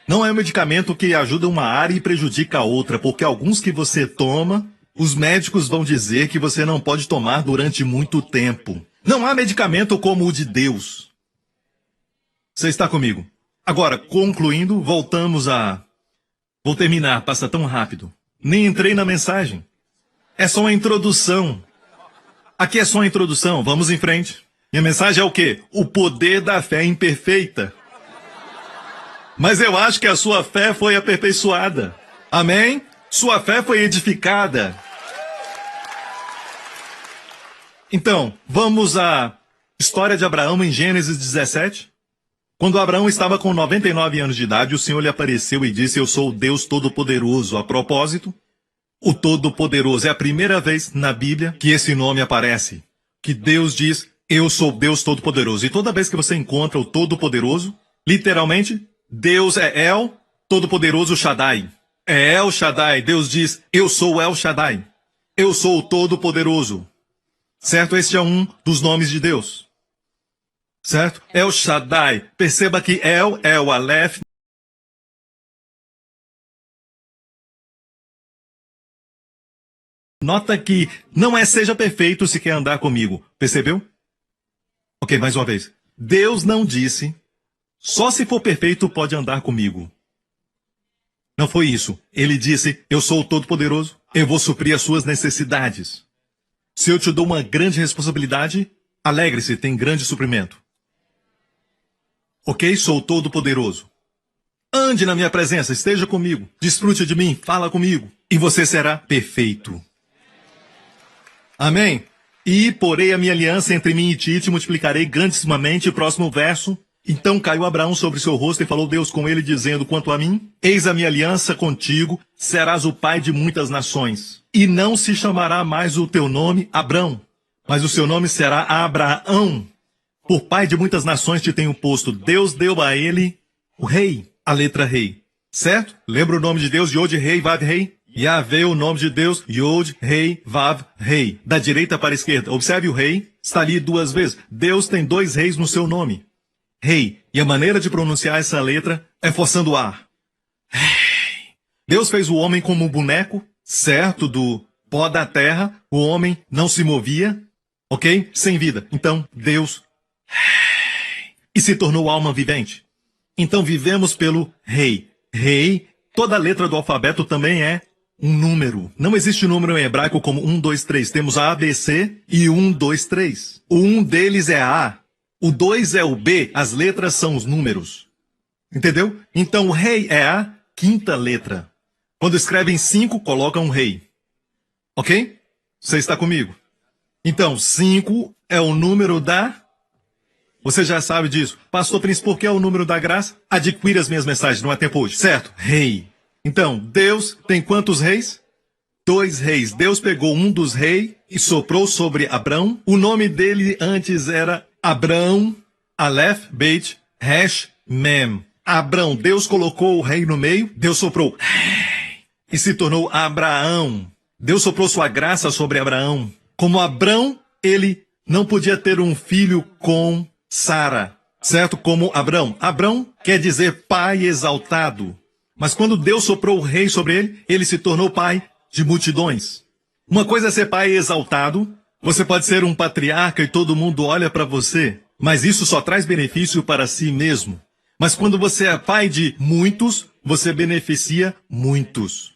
Não é um medicamento que ajuda uma área e prejudica a outra, porque alguns que você toma, os médicos vão dizer que você não pode tomar durante muito tempo. Não há medicamento como o de Deus. Você está comigo? Agora, concluindo, Vou terminar, passa tão rápido. Nem entrei na mensagem. É só uma introdução. Aqui é só uma introdução, vamos em frente. Minha mensagem é o quê? O poder da fé imperfeita. Mas eu acho que a sua fé foi aperfeiçoada. Amém? Sua fé foi edificada. Então, vamos à história de Abraão em Gênesis 17. Quando Abraão estava com 99 anos de idade, o Senhor lhe apareceu e disse: Eu sou o Deus Todo-Poderoso. A propósito, o Todo-Poderoso é a primeira vez na Bíblia que esse nome aparece. Que Deus diz: Eu sou Deus Todo-Poderoso. E toda vez que você encontra o Todo-Poderoso, literalmente, Deus é El, Todo-Poderoso Shaddai. É El Shaddai. Deus diz, eu sou El Shaddai. Eu sou o Todo-Poderoso. Certo? Este é um dos nomes de Deus. Certo? El Shaddai. Perceba que El é o Aleph. Nota que não é seja perfeito se quer andar comigo. Percebeu? Ok, mais uma vez. Deus não disse... Só se for perfeito pode andar comigo. Não foi isso. Ele disse, eu sou o Todo-Poderoso, eu vou suprir as suas necessidades. Se eu te dou uma grande responsabilidade, alegre-se, tem grande suprimento. Ok? Sou o Todo-Poderoso. Ande na minha presença, esteja comigo, desfrute de mim, fala comigo, e você será perfeito. Amém? E porei a minha aliança entre mim e ti, te multiplicarei grandissimamente. Próximo verso. Então caiu Abraão sobre seu rosto e falou Deus com ele, dizendo, quanto a mim, eis a minha aliança contigo, serás o pai de muitas nações. E não se chamará mais o teu nome Abrão, mas o seu nome será Abraão, Por pai de muitas nações te tenho posto. Deus deu a ele o rei, a letra rei. Certo? Lembra o nome de Deus? Yod, rei, vav, rei. Yahvé, o nome de Deus, Yod, rei, vav, rei. Da direita para a esquerda. Observe o rei, está ali duas vezes. Deus tem dois reis no seu nome. Rei. E a maneira de pronunciar essa letra é forçando o ar. Deus fez o homem como um boneco, certo? Do pó da terra. O homem não se movia, ok? Sem vida. Então, Deus e se tornou alma vivente. Então, vivemos pelo rei. Rei, toda letra do alfabeto também é um número. Não existe número em hebraico como 1, 2, 3. Temos A, B, C e 1, 2, 3. O 1 deles é A. O 2 é o B. As letras são os números. Entendeu? Então, o rei é a quinta letra. Quando escrevem 5, colocam um rei. Ok? Você está comigo? Então, 5 é o número da... Você já sabe disso. Pastor Prince, por que é o número da graça? Adquira as minhas mensagens, não é tempo hoje. Certo? Rei. Então, Deus tem quantos reis? 2 reis. Deus pegou um dos reis e soprou sobre Abrão. O nome dele antes era Abrão, Aleph, Beit, Resh, Mem. Abrão, Deus colocou o rei no meio, Deus soprou e se tornou Abraão. Deus soprou sua graça sobre Abraão. Como Abrão, ele não podia ter um filho com Sara, certo? Como Abrão. Abrão quer dizer pai exaltado. Mas quando Deus soprou o rei sobre ele, ele se tornou pai de multidões. Uma coisa é ser pai exaltado. Você pode ser um patriarca e todo mundo olha para você, mas isso só traz benefício para si mesmo. Mas quando você é pai de muitos, você beneficia muitos.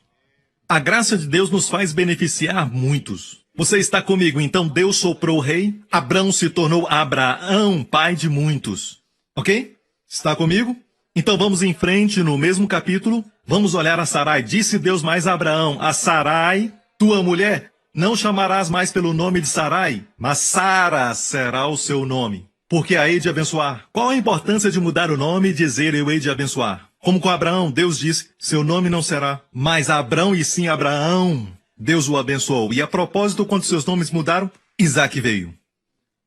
A graça de Deus nos faz beneficiar muitos. Você está comigo, então Deus soprou o rei, Abrão se tornou Abraão, pai de muitos. Ok? Está comigo? Então vamos em frente no mesmo capítulo. Vamos olhar a Sarai. Disse Deus mais a Abraão: a Sarai, tua mulher, não chamarás mais pelo nome de Sarai, mas Sara será o seu nome. Porque a hei de abençoar. Qual a importância de mudar o nome e dizer eu hei de abençoar? Como com Abraão, Deus disse, seu nome não será mais Abrão e sim Abraão. Deus o abençoou. E a propósito, quando seus nomes mudaram, Isaac veio.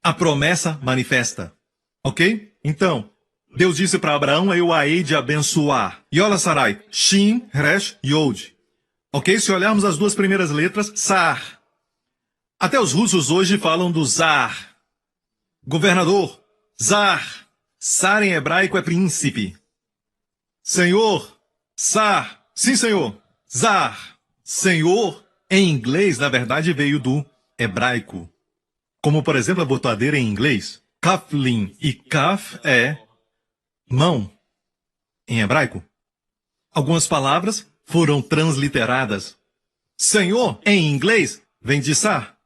A promessa manifesta. Ok? Então, Deus disse para Abraão, eu a hei de abençoar. E olha Sarai, Shin, Resh, Yod. Ok? Se olharmos as duas primeiras letras, Sar. Até os russos hoje falam do Zar. Governador, Zar. Sar em hebraico é príncipe. Senhor, Sar. Sim, senhor. Zar. Senhor, em inglês, na verdade, veio do hebraico. Como, por exemplo, a botadeira em inglês. Kaflin e kaf é mão em hebraico. Algumas palavras foram transliteradas. Senhor, em inglês, vem de Sar.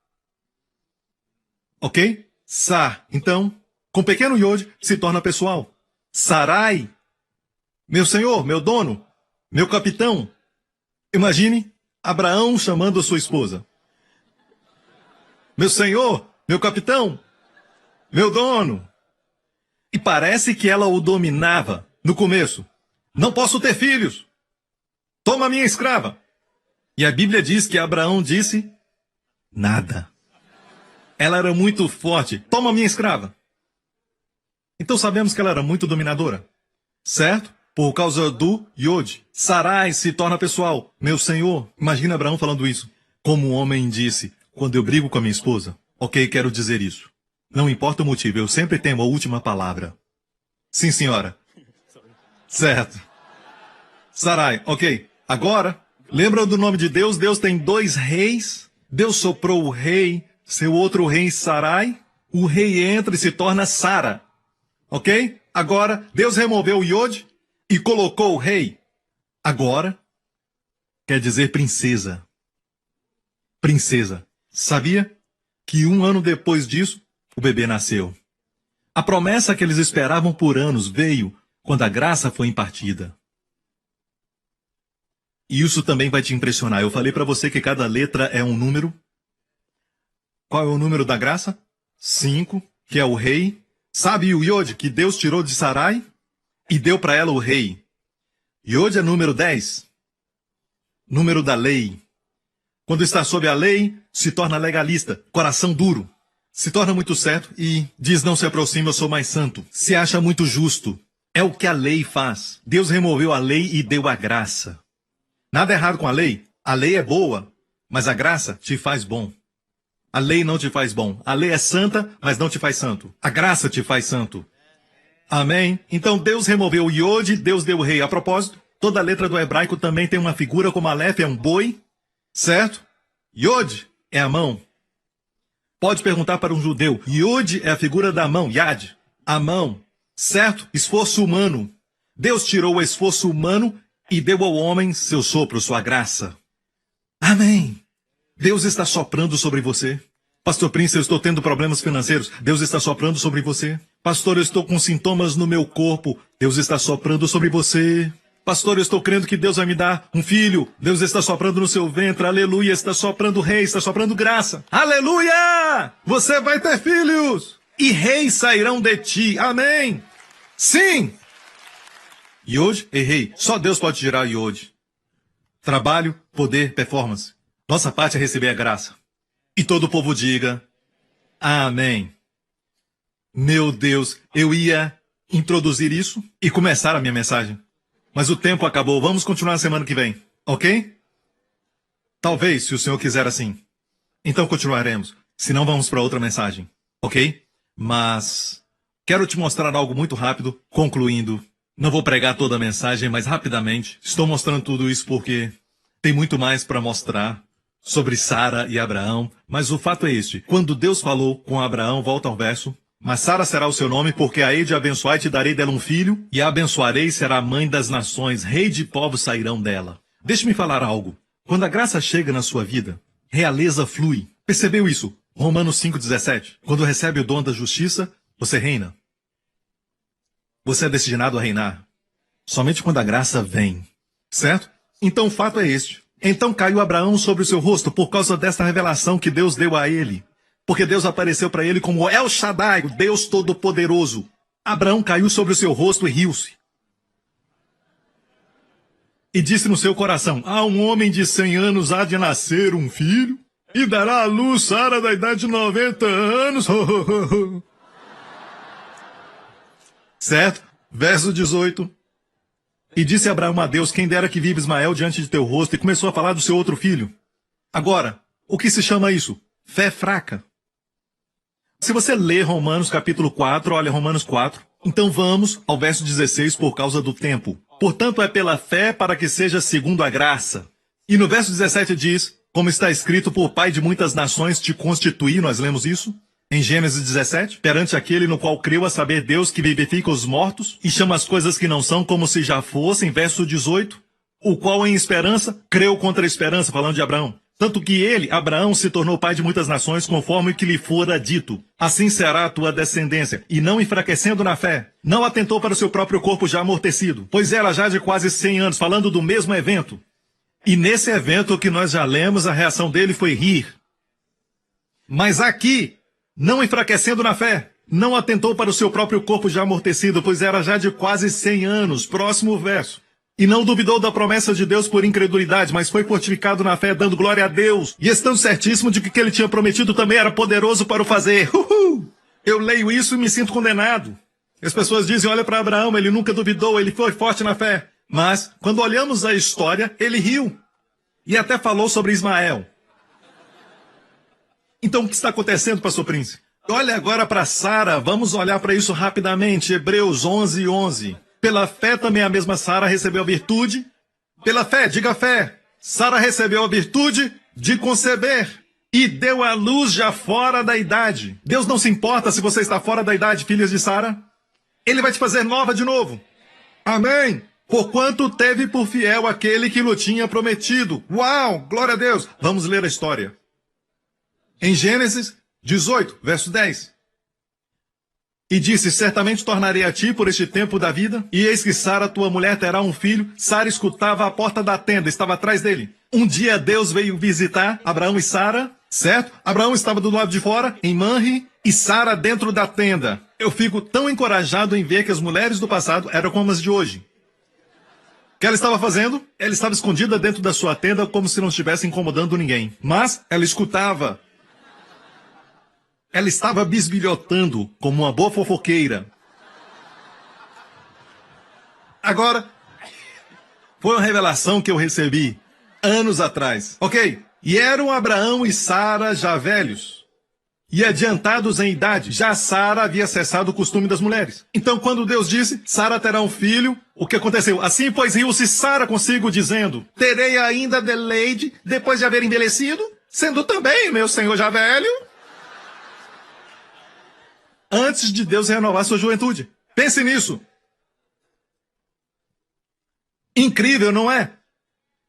Ok? Sar. Então, com pequeno iod, se torna pessoal. Sarai. Meu senhor, meu dono, meu capitão. Imagine Abraão chamando a sua esposa. Meu senhor, meu capitão, meu dono. E parece que ela o dominava no começo. Não posso ter filhos. Toma minha escrava. E a Bíblia diz que Abraão disse nada. Ela era muito forte. Toma minha escrava. Então sabemos que ela era muito dominadora. Certo? Por causa do Yod. Sarai se torna pessoal. Meu senhor. Imagina Abraão falando isso. Como um homem disse, quando eu brigo com a minha esposa. Ok, quero dizer isso. Não importa o motivo, eu sempre tenho a última palavra. Sim, senhora. Certo. Sarai, ok. Agora, lembra do nome de Deus? Deus tem 2 reis. Deus soprou o rei, seu outro rei Sarai. O rei entra e se torna Sara. Ok? Agora, Deus removeu o Yod e colocou o rei. Agora, quer dizer princesa. Princesa. Sabia que 1 ano depois disso, o bebê nasceu? A promessa que eles esperavam por anos veio quando a graça foi impartida. E isso também vai te impressionar. Eu falei para você que cada letra é um número. Qual é o número da graça? 5, que é o rei. Sabe o Yod que Deus tirou de Sarai e deu para ela o rei? Yod é número 10. Número da lei. Quando está sob a lei, se torna legalista, coração duro. Se torna muito certo e diz: não se aproxime, eu sou mais santo. Se acha muito justo. É o que a lei faz. Deus removeu a lei e deu a graça. Nada errado com a lei. A lei é boa, mas a graça te faz bom. A lei não te faz bom. A lei é santa, mas não te faz santo. A graça te faz santo. Amém? Então Deus removeu o iode, Deus deu o rei. A propósito, toda letra do hebraico também tem uma figura, como Aleph é um boi, certo? Iode é a mão. Pode perguntar para um judeu. Iode é a figura da mão, Yad, a mão, certo? Esforço humano. Deus tirou o esforço humano e deu ao homem seu sopro, sua graça. Amém. Deus está soprando sobre você. Pastor Prince, eu estou tendo problemas financeiros. Deus está soprando sobre você. Pastor, eu estou com sintomas no meu corpo. Deus está soprando sobre você. Pastor, eu estou crendo que Deus vai me dar um filho. Deus está soprando no seu ventre. Aleluia. Está soprando rei, está soprando graça. Aleluia! Você vai ter filhos. E reis sairão de ti. Amém. Sim. Iode, errei. Só Deus pode tirar Iode. Trabalho, poder, performance. Nossa parte é receber a graça. E todo o povo diga: amém. Meu Deus, eu ia introduzir isso e começar a minha mensagem. Mas o tempo acabou. Vamos continuar na semana que vem, ok? Talvez, se o Senhor quiser assim. Então continuaremos. Se não, vamos para outra mensagem, ok? Mas quero te mostrar algo muito rápido, concluindo. Não vou pregar toda a mensagem, mas rapidamente. Estou mostrando tudo isso porque tem muito mais para mostrar sobre Sara e Abraão, mas o fato é este: quando Deus falou com Abraão, volta ao verso, mas Sara será o seu nome, porque a hei de abençoar e te darei dela um filho, e a abençoarei, será a mãe das nações, rei de povos sairão dela. Deixe-me falar algo. Quando a graça chega na sua vida, realeza flui. Percebeu isso? Romanos 5,17. Quando recebe o dom da justiça, você reina. Você é destinado a reinar. Somente quando a graça vem. Certo? Então o fato é este. Então caiu Abraão sobre o seu rosto por causa desta revelação que Deus deu a ele. Porque Deus apareceu para ele como El Shaddai, o Deus Todo-Poderoso. Abraão caiu sobre o seu rosto e riu-se. E disse no seu coração: a um homem de 100 anos há de nascer um filho, e dará à luz Sara da idade de 90 anos. Certo? Verso 18. E disse Abraão a Deus: quem dera que viva Ismael diante de teu rosto, e começou a falar do seu outro filho. Agora, o que se chama isso? Fé fraca. Se você ler Romanos capítulo 4, olha Romanos 4, então vamos ao verso 16 por causa do tempo. Portanto, é pela fé para que seja segundo a graça. E no verso 17 diz, como está escrito: por pai de muitas nações te constituí, nós lemos isso. Em Gênesis 17, perante aquele no qual creu, a saber Deus que vivifica os mortos e chama as coisas que não são como se já fossem, verso 18, o qual em esperança creu contra a esperança, falando de Abraão. Tanto que ele, Abraão, se tornou pai de muitas nações, conforme o que lhe fora dito. Assim será a tua descendência. E não enfraquecendo na fé, não atentou para o seu próprio corpo já amortecido, pois era já de quase 100 anos, falando do mesmo evento. E nesse evento que nós já lemos, a reação dele foi rir. Mas aqui, não enfraquecendo na fé, não atentou para o seu próprio corpo já amortecido, pois era já de quase 100 anos. Próximo verso. E não duvidou da promessa de Deus por incredulidade, mas foi fortificado na fé, dando glória a Deus, e estando certíssimo de que o que ele tinha prometido também era poderoso para o fazer. Eu leio isso e me sinto condenado. As pessoas dizem: olha para Abraão, ele nunca duvidou, ele foi forte na fé. Mas, quando olhamos a história, ele riu. E até falou sobre Ismael. Então, o que está acontecendo, pastor Prince? Olha agora para Sara, vamos olhar para isso rapidamente. Hebreus 11:11. Pela fé também a mesma Sara recebeu a virtude. Pela fé, diga fé. Sara recebeu a virtude de conceber e deu à luz já fora da idade. Deus não se importa se você está fora da idade, filhas de Sara. Ele vai te fazer nova de novo. Amém. Porquanto teve por fiel aquele que lhe tinha prometido. Uau, glória a Deus. Vamos ler a história. Em Gênesis 18, verso 10. E disse: certamente tornarei a ti por este tempo da vida, e eis que Sara, tua mulher, terá um filho. Sara escutava a porta da tenda, estava atrás dele. Um dia Deus veio visitar Abraão e Sara, certo? Abraão estava do lado de fora, em Manre, e Sara dentro da tenda. Eu fico tão encorajado em ver que as mulheres do passado eram como as de hoje. O que ela estava fazendo? Ela estava escondida dentro da sua tenda, como se não estivesse incomodando ninguém. Mas ela escutava. Ela estava bisbilhotando como uma boa fofoqueira. Agora, foi uma revelação que eu recebi anos atrás, ok? E eram Abraão e Sara já velhos e adiantados em idade. Já Sara havia cessado o costume das mulheres. Então, quando Deus disse, Sara terá um filho, o que aconteceu? Assim, pois, riu-se Sara consigo, dizendo, terei ainda deleite depois de haver envelhecido, sendo também meu senhor já velho? Antes de Deus renovar sua juventude. Pense nisso. Incrível, não é?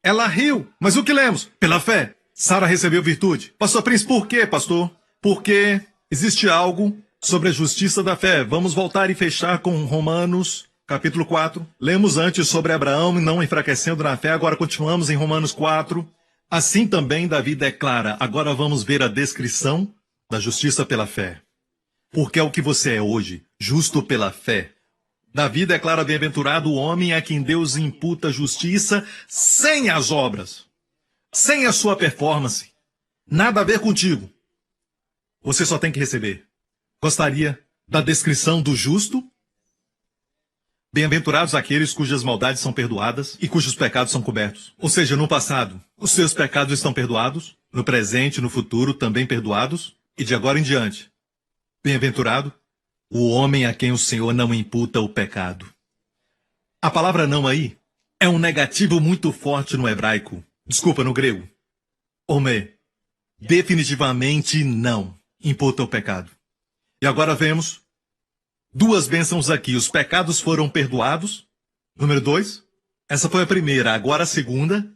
Ela riu, mas o que lemos? Pela fé, Sara recebeu virtude. Pastor Prince, por quê, pastor? Porque existe algo sobre a justiça da fé. Vamos voltar e fechar com Romanos, capítulo 4. Lemos antes sobre Abraão não enfraquecendo na fé, agora continuamos em Romanos 4. Assim também Davi declara, agora vamos ver a descrição da justiça pela fé. Porque é o que você é hoje, justo pela fé. Davi declara bem-aventurado o homem a quem Deus imputa justiça sem as obras, sem a sua performance. Nada a ver contigo. Você só tem que receber. Gostaria da descrição do justo? Bem-aventurados aqueles cujas maldades são perdoadas e cujos pecados são cobertos. Ou seja, no passado, os seus pecados estão perdoados, no presente e no futuro também perdoados, e de agora em diante. Bem-aventurado o homem a quem o Senhor não imputa o pecado. A palavra não aí é um negativo muito forte no hebraico. Desculpa, no grego. Ome. Definitivamente não imputa o pecado. E agora vemos duas bênçãos aqui. Os pecados foram perdoados. Número 2. Essa foi a primeira. Agora a segunda.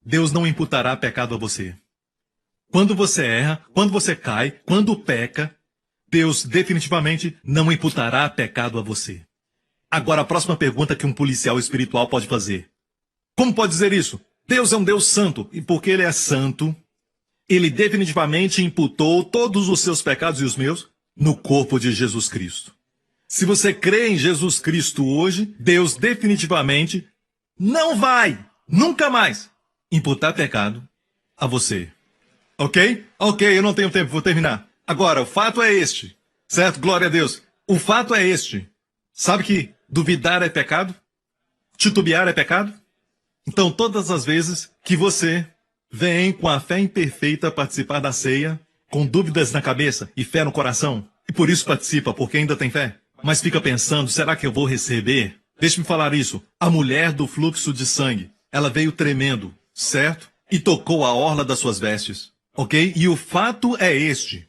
Deus não imputará pecado a você. Quando você erra, quando você cai, quando peca, Deus definitivamente não imputará pecado a você. Agora, a próxima pergunta que um policial espiritual pode fazer. Como pode dizer isso? Deus é um Deus santo, e porque Ele é santo, Ele definitivamente imputou todos os seus pecados e os meus no corpo de Jesus Cristo. Se você crê em Jesus Cristo hoje, Deus definitivamente não vai, nunca mais, imputar pecado a você. Ok? Ok, eu não tenho tempo, vou terminar. Agora, o fato é este, certo? Glória a Deus. O fato é este. Sabe que duvidar é pecado? Titubear é pecado? Então, todas as vezes que você vem com a fé imperfeita participar da ceia, com dúvidas na cabeça e fé no coração, e por isso participa, porque ainda tem fé, mas fica pensando, será que eu vou receber? Deixe-me falar isso. A mulher do fluxo de sangue, ela veio tremendo, certo? E tocou a orla das suas vestes, ok? E o fato é este.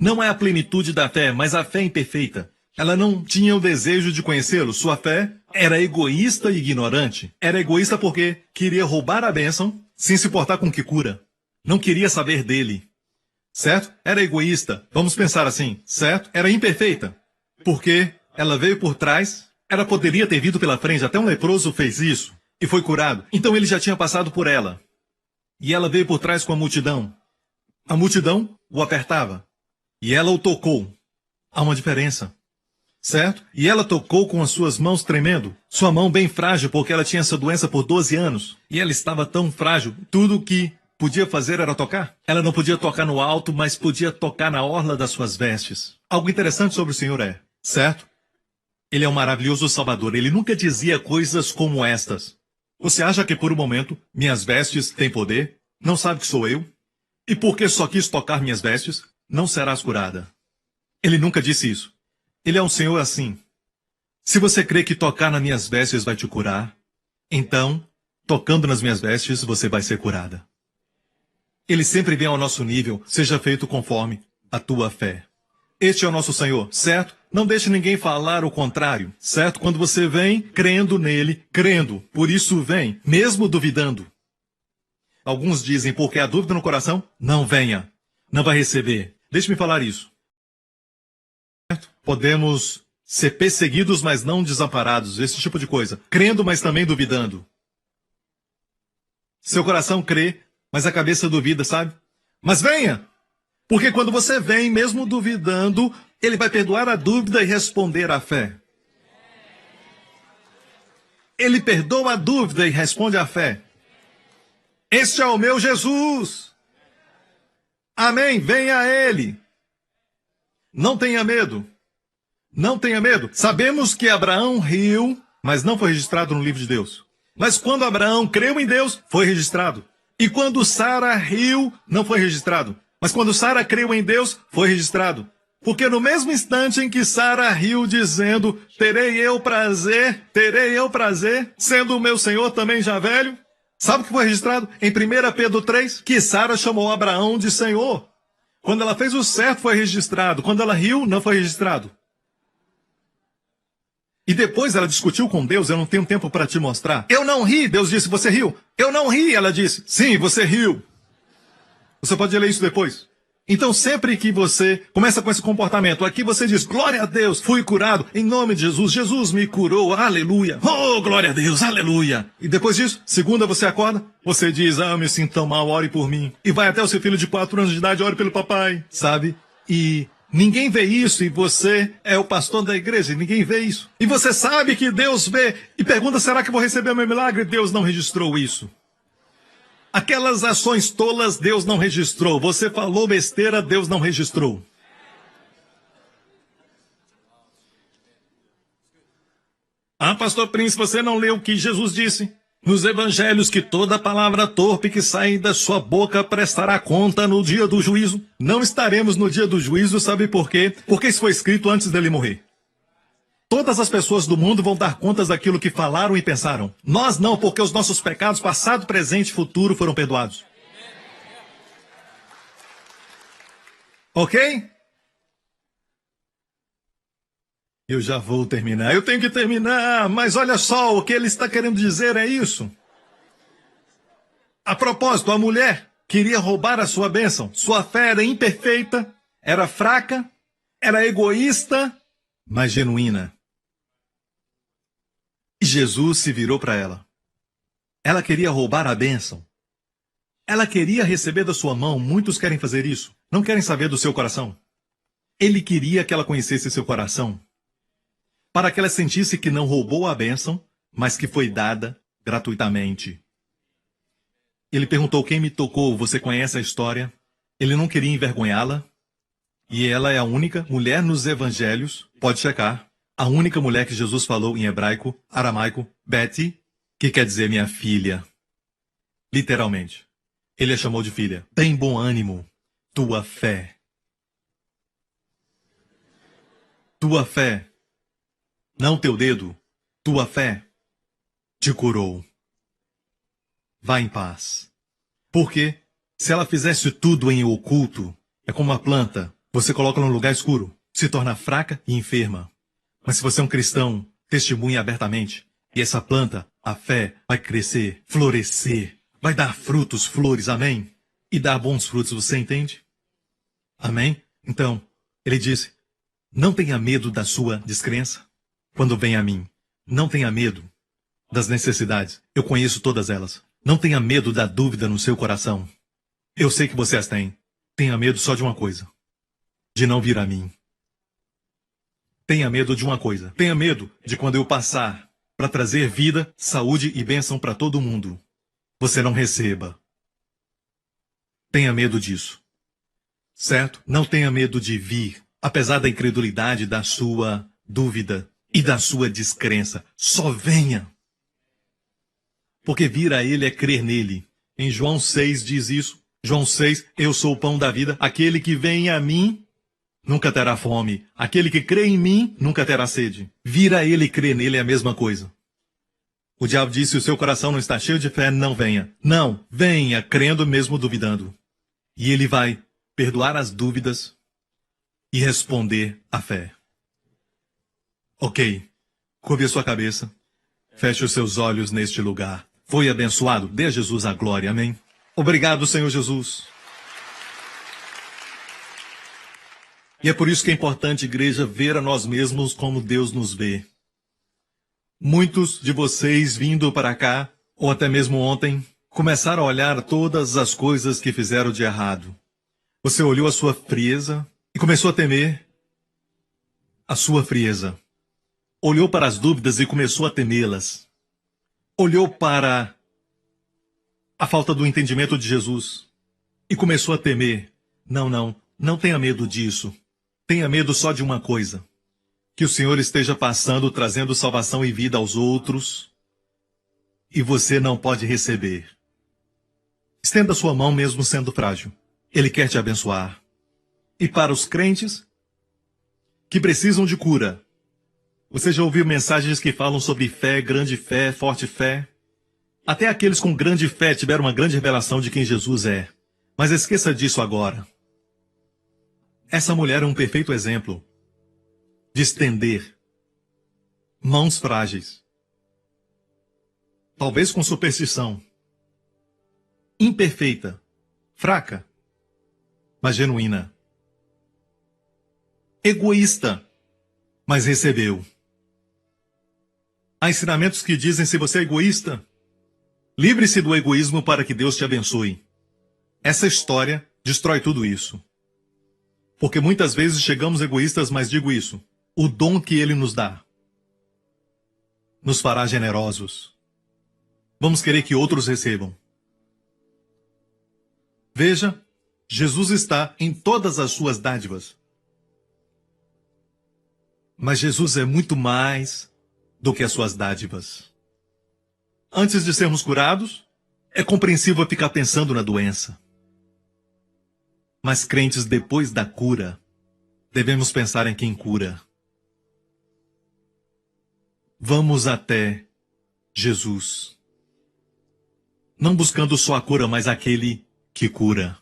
Não é a plenitude da fé, mas a fé imperfeita. Ela não tinha o desejo de conhecê-lo. Sua fé era egoísta e ignorante. Era egoísta porque queria roubar a bênção sem se importar com o que cura. Não queria saber dele. Certo? Era egoísta. Vamos pensar assim, certo? Era imperfeita. Porque ela veio por trás. Ela poderia ter vindo pela frente. Até um leproso fez isso e foi curado. Então ele já tinha passado por ela. E ela veio por trás com a multidão. A multidão o apertava. E ela o tocou. Há uma diferença. Certo? E ela tocou com as suas mãos tremendo. Sua mão bem frágil, porque ela tinha essa doença por 12 anos. E ela estava tão frágil. Tudo o que podia fazer era tocar. Ela não podia tocar no alto, mas podia tocar na orla das suas vestes. Algo interessante sobre o Senhor é, certo? Ele é um maravilhoso Salvador. Ele nunca dizia coisas como estas. Você acha que por um momento minhas vestes têm poder? Não sabe que sou eu? E porque só quis tocar minhas vestes, não serás curada. Ele nunca disse isso. Ele é um Senhor assim. Se você crê que tocar nas minhas vestes vai te curar, então, tocando nas minhas vestes, você vai ser curada. Ele sempre vem ao nosso nível, seja feito conforme a tua fé. Este é o nosso Senhor, certo? Não deixe ninguém falar o contrário, certo? Quando você vem crendo nele, crendo, por isso vem, mesmo duvidando. Alguns dizem, porque há dúvida no coração, não venha, não vai receber. Deixe-me falar isso. Podemos ser perseguidos, mas não desamparados. Esse tipo de coisa. Crendo, mas também duvidando. Seu coração crê, mas a cabeça duvida, sabe? Mas venha! Porque quando você vem, mesmo duvidando, ele vai perdoar a dúvida e responder à fé. Ele perdoa a dúvida e responde à fé. Este é o meu Jesus! Amém! Venha a ele! Não tenha medo. Não tenha medo. Sabemos que Abraão riu, mas não foi registrado no livro de Deus. Mas quando Abraão creu em Deus, foi registrado. E quando Sara riu, não foi registrado. Mas quando Sara creu em Deus, foi registrado. Porque no mesmo instante em que Sara riu dizendo, terei eu prazer, sendo o meu Senhor também já velho, sabe o que foi registrado? Em 1 Pedro 3, que Sara chamou Abraão de Senhor. Quando ela fez o certo, foi registrado. Quando ela riu, não foi registrado. E depois ela discutiu com Deus, eu não tenho tempo para te mostrar. Eu não ri, Deus disse, você riu. Eu não ri, ela disse. Sim, você riu. Você pode ler isso depois. Então sempre que você começa com esse comportamento, aqui você diz, glória a Deus, fui curado, em nome de Jesus, Jesus me curou, aleluia. Oh, glória a Deus, aleluia. E depois disso, segunda você acorda, você diz, eu me sinto tão mal, ore por mim. E vai até o seu filho de 4 anos de idade, ore pelo papai, sabe? E ninguém vê isso, e você é o pastor da igreja, e ninguém vê isso. E você sabe que Deus vê, e pergunta, será que eu vou receber o meu milagre? Deus não registrou isso. Aquelas ações tolas, Deus não registrou. Você falou besteira, Deus não registrou. Ah, pastor Prince, você não leu o que Jesus disse nos evangelhos, que toda palavra torpe que sai da sua boca prestará conta no dia do juízo? Não estaremos no dia do juízo, sabe por quê? Porque isso foi escrito antes dele morrer. Todas as pessoas do mundo vão dar contas daquilo que falaram e pensaram. Nós não, porque os nossos pecados, passado, presente e futuro, foram perdoados. Ok? Eu já vou terminar. Eu tenho que terminar, mas olha só, o que ele está querendo dizer é isso. A propósito, a mulher queria roubar a sua bênção. Sua fé era imperfeita, era fraca, era egoísta, mas genuína. E Jesus se virou para ela. Ela queria roubar a bênção. Ela queria receber da sua mão. Muitos querem fazer isso. Não querem saber do seu coração. Ele queria que ela conhecesse seu coração, para que ela sentisse que não roubou a bênção, mas que foi dada gratuitamente. Ele perguntou, quem me tocou? Você conhece a história? Ele não queria envergonhá-la. E ela é a única mulher nos evangelhos, pode checar, a única mulher que Jesus falou em hebraico, aramaico, Betty, que quer dizer minha filha. Literalmente. Ele a chamou de filha. Tem bom ânimo. Tua fé. Tua fé. Não teu dedo. Tua fé te curou. Vá em paz. Porque se ela fizesse tudo em oculto, é como uma planta. Você coloca num lugar escuro, se torna fraca e enferma. Mas se você é um cristão, testemunha abertamente. E essa planta, a fé, vai crescer, florescer, vai dar frutos, flores, amém? E dar bons frutos, você entende? Amém? Então, ele disse, não tenha medo da sua descrença quando vem a mim. Não tenha medo das necessidades. Eu conheço todas elas. Não tenha medo da dúvida no seu coração. Eu sei que você as tem. Tenha medo só de uma coisa. De não vir a mim. Tenha medo de uma coisa. Tenha medo de quando eu passar para trazer vida, saúde e bênção para todo mundo, você não receba. Tenha medo disso. Certo? Não tenha medo de vir, apesar da incredulidade, da sua dúvida e da sua descrença. Só venha. Porque vir a ele é crer nele. Em João 6 diz isso. João 6, eu sou o pão da vida. Aquele que vem a mim nunca terá fome. Aquele que crê em mim nunca terá sede. Vir a ele e crer nele é a mesma coisa. O diabo disse, se o seu coração não está cheio de fé, não venha. Não, venha crendo mesmo duvidando. E ele vai perdoar as dúvidas e responder à fé. Ok, curve a sua cabeça. Feche os seus olhos neste lugar. Foi abençoado? Dê a Jesus a glória, amém? Obrigado, Senhor Jesus. E é por isso que é importante, igreja, ver a nós mesmos como Deus nos vê. Muitos de vocês vindo para cá, ou até mesmo ontem, começaram a olhar todas as coisas que fizeram de errado. Você olhou a sua frieza e começou a temer a sua frieza. Olhou para as dúvidas e começou a temê-las. Olhou para a falta do entendimento de Jesus e começou a temer. Não tenha medo disso. Tenha medo só de uma coisa: que o Senhor esteja passando, trazendo salvação e vida aos outros, e você não pode receber. Estenda sua mão mesmo sendo frágil. Ele quer te abençoar. E para os crentes que precisam de cura, você já ouviu mensagens que falam sobre fé, grande fé, forte fé? Até aqueles com grande fé tiveram uma grande revelação de quem Jesus é. Mas esqueça disso agora. Essa mulher é um perfeito exemplo de estender mãos frágeis, talvez com superstição, imperfeita, fraca, mas genuína, egoísta, mas recebeu. Há ensinamentos que dizem: se você é egoísta, livre-se do egoísmo para que Deus te abençoe. Essa história destrói tudo isso. Porque muitas vezes chegamos egoístas, mas digo isso: o dom que Ele nos dá nos fará generosos. Vamos querer que outros recebam. Veja, Jesus está em todas as suas dádivas. Mas Jesus é muito mais do que as suas dádivas. Antes de sermos curados, é compreensível ficar pensando na doença. Mas crentes, depois da cura, devemos pensar em quem cura. Vamos até Jesus. Não buscando só a cura, mas aquele que cura.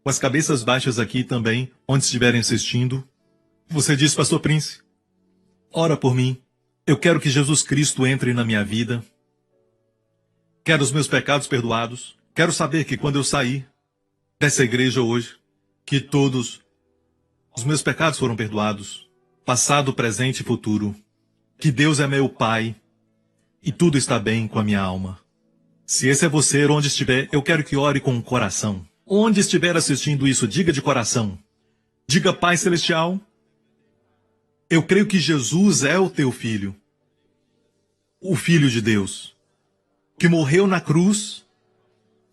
Com as cabeças baixas aqui também, onde estiverem assistindo, você diz: Pastor Prince, ora por mim. Eu quero que Jesus Cristo entre na minha vida. Quero os meus pecados perdoados. Quero saber que quando eu sair dessa igreja hoje, que todos os meus pecados foram perdoados, passado, presente e futuro. Que Deus é meu Pai e tudo está bem com a minha alma. Se esse é você, onde estiver, eu quero que ore com o coração. Onde estiver assistindo isso, diga de coração. Diga: Pai Celestial, eu creio que Jesus é o teu Filho, o Filho de Deus, que morreu na cruz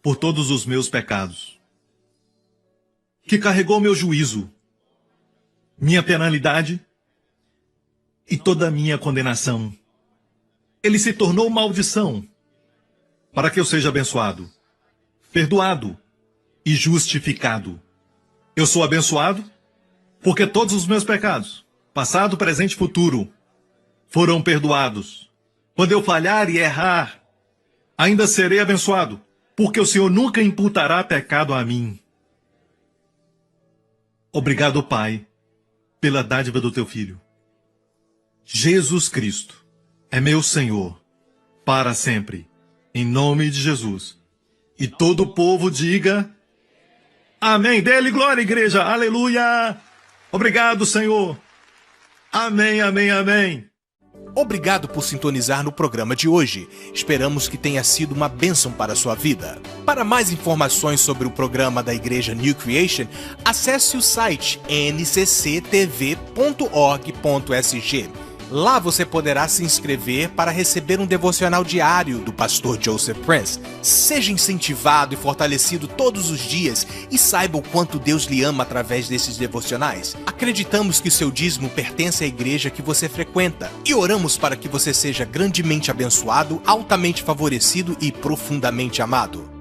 por todos os meus pecados, que carregou meu juízo, minha penalidade e toda a minha condenação. Ele se tornou maldição para que eu seja abençoado, perdoado e justificado. Eu sou abençoado porque todos os meus pecados, passado, presente e futuro, foram perdoados. Quando eu falhar e errar, ainda serei abençoado, porque o Senhor nunca imputará pecado a mim. Obrigado, Pai, pela dádiva do teu Filho. Jesus Cristo é meu Senhor para sempre, em nome de Jesus. E todo o povo diga: amém. Dê-lhe glória, igreja. Aleluia. Obrigado, Senhor. Amém, amém, amém. Obrigado por sintonizar no programa de hoje. Esperamos que tenha sido uma bênção para a sua vida. Para mais informações sobre o programa da Igreja New Creation, acesse o site ncctv.org.sg. Lá você poderá se inscrever para receber um devocional diário do pastor Joseph Prince. Seja incentivado e fortalecido todos os dias e saiba o quanto Deus lhe ama através desses devocionais. Acreditamos que seu dízimo pertence à igreja que você frequenta e oramos para que você seja grandemente abençoado, altamente favorecido e profundamente amado.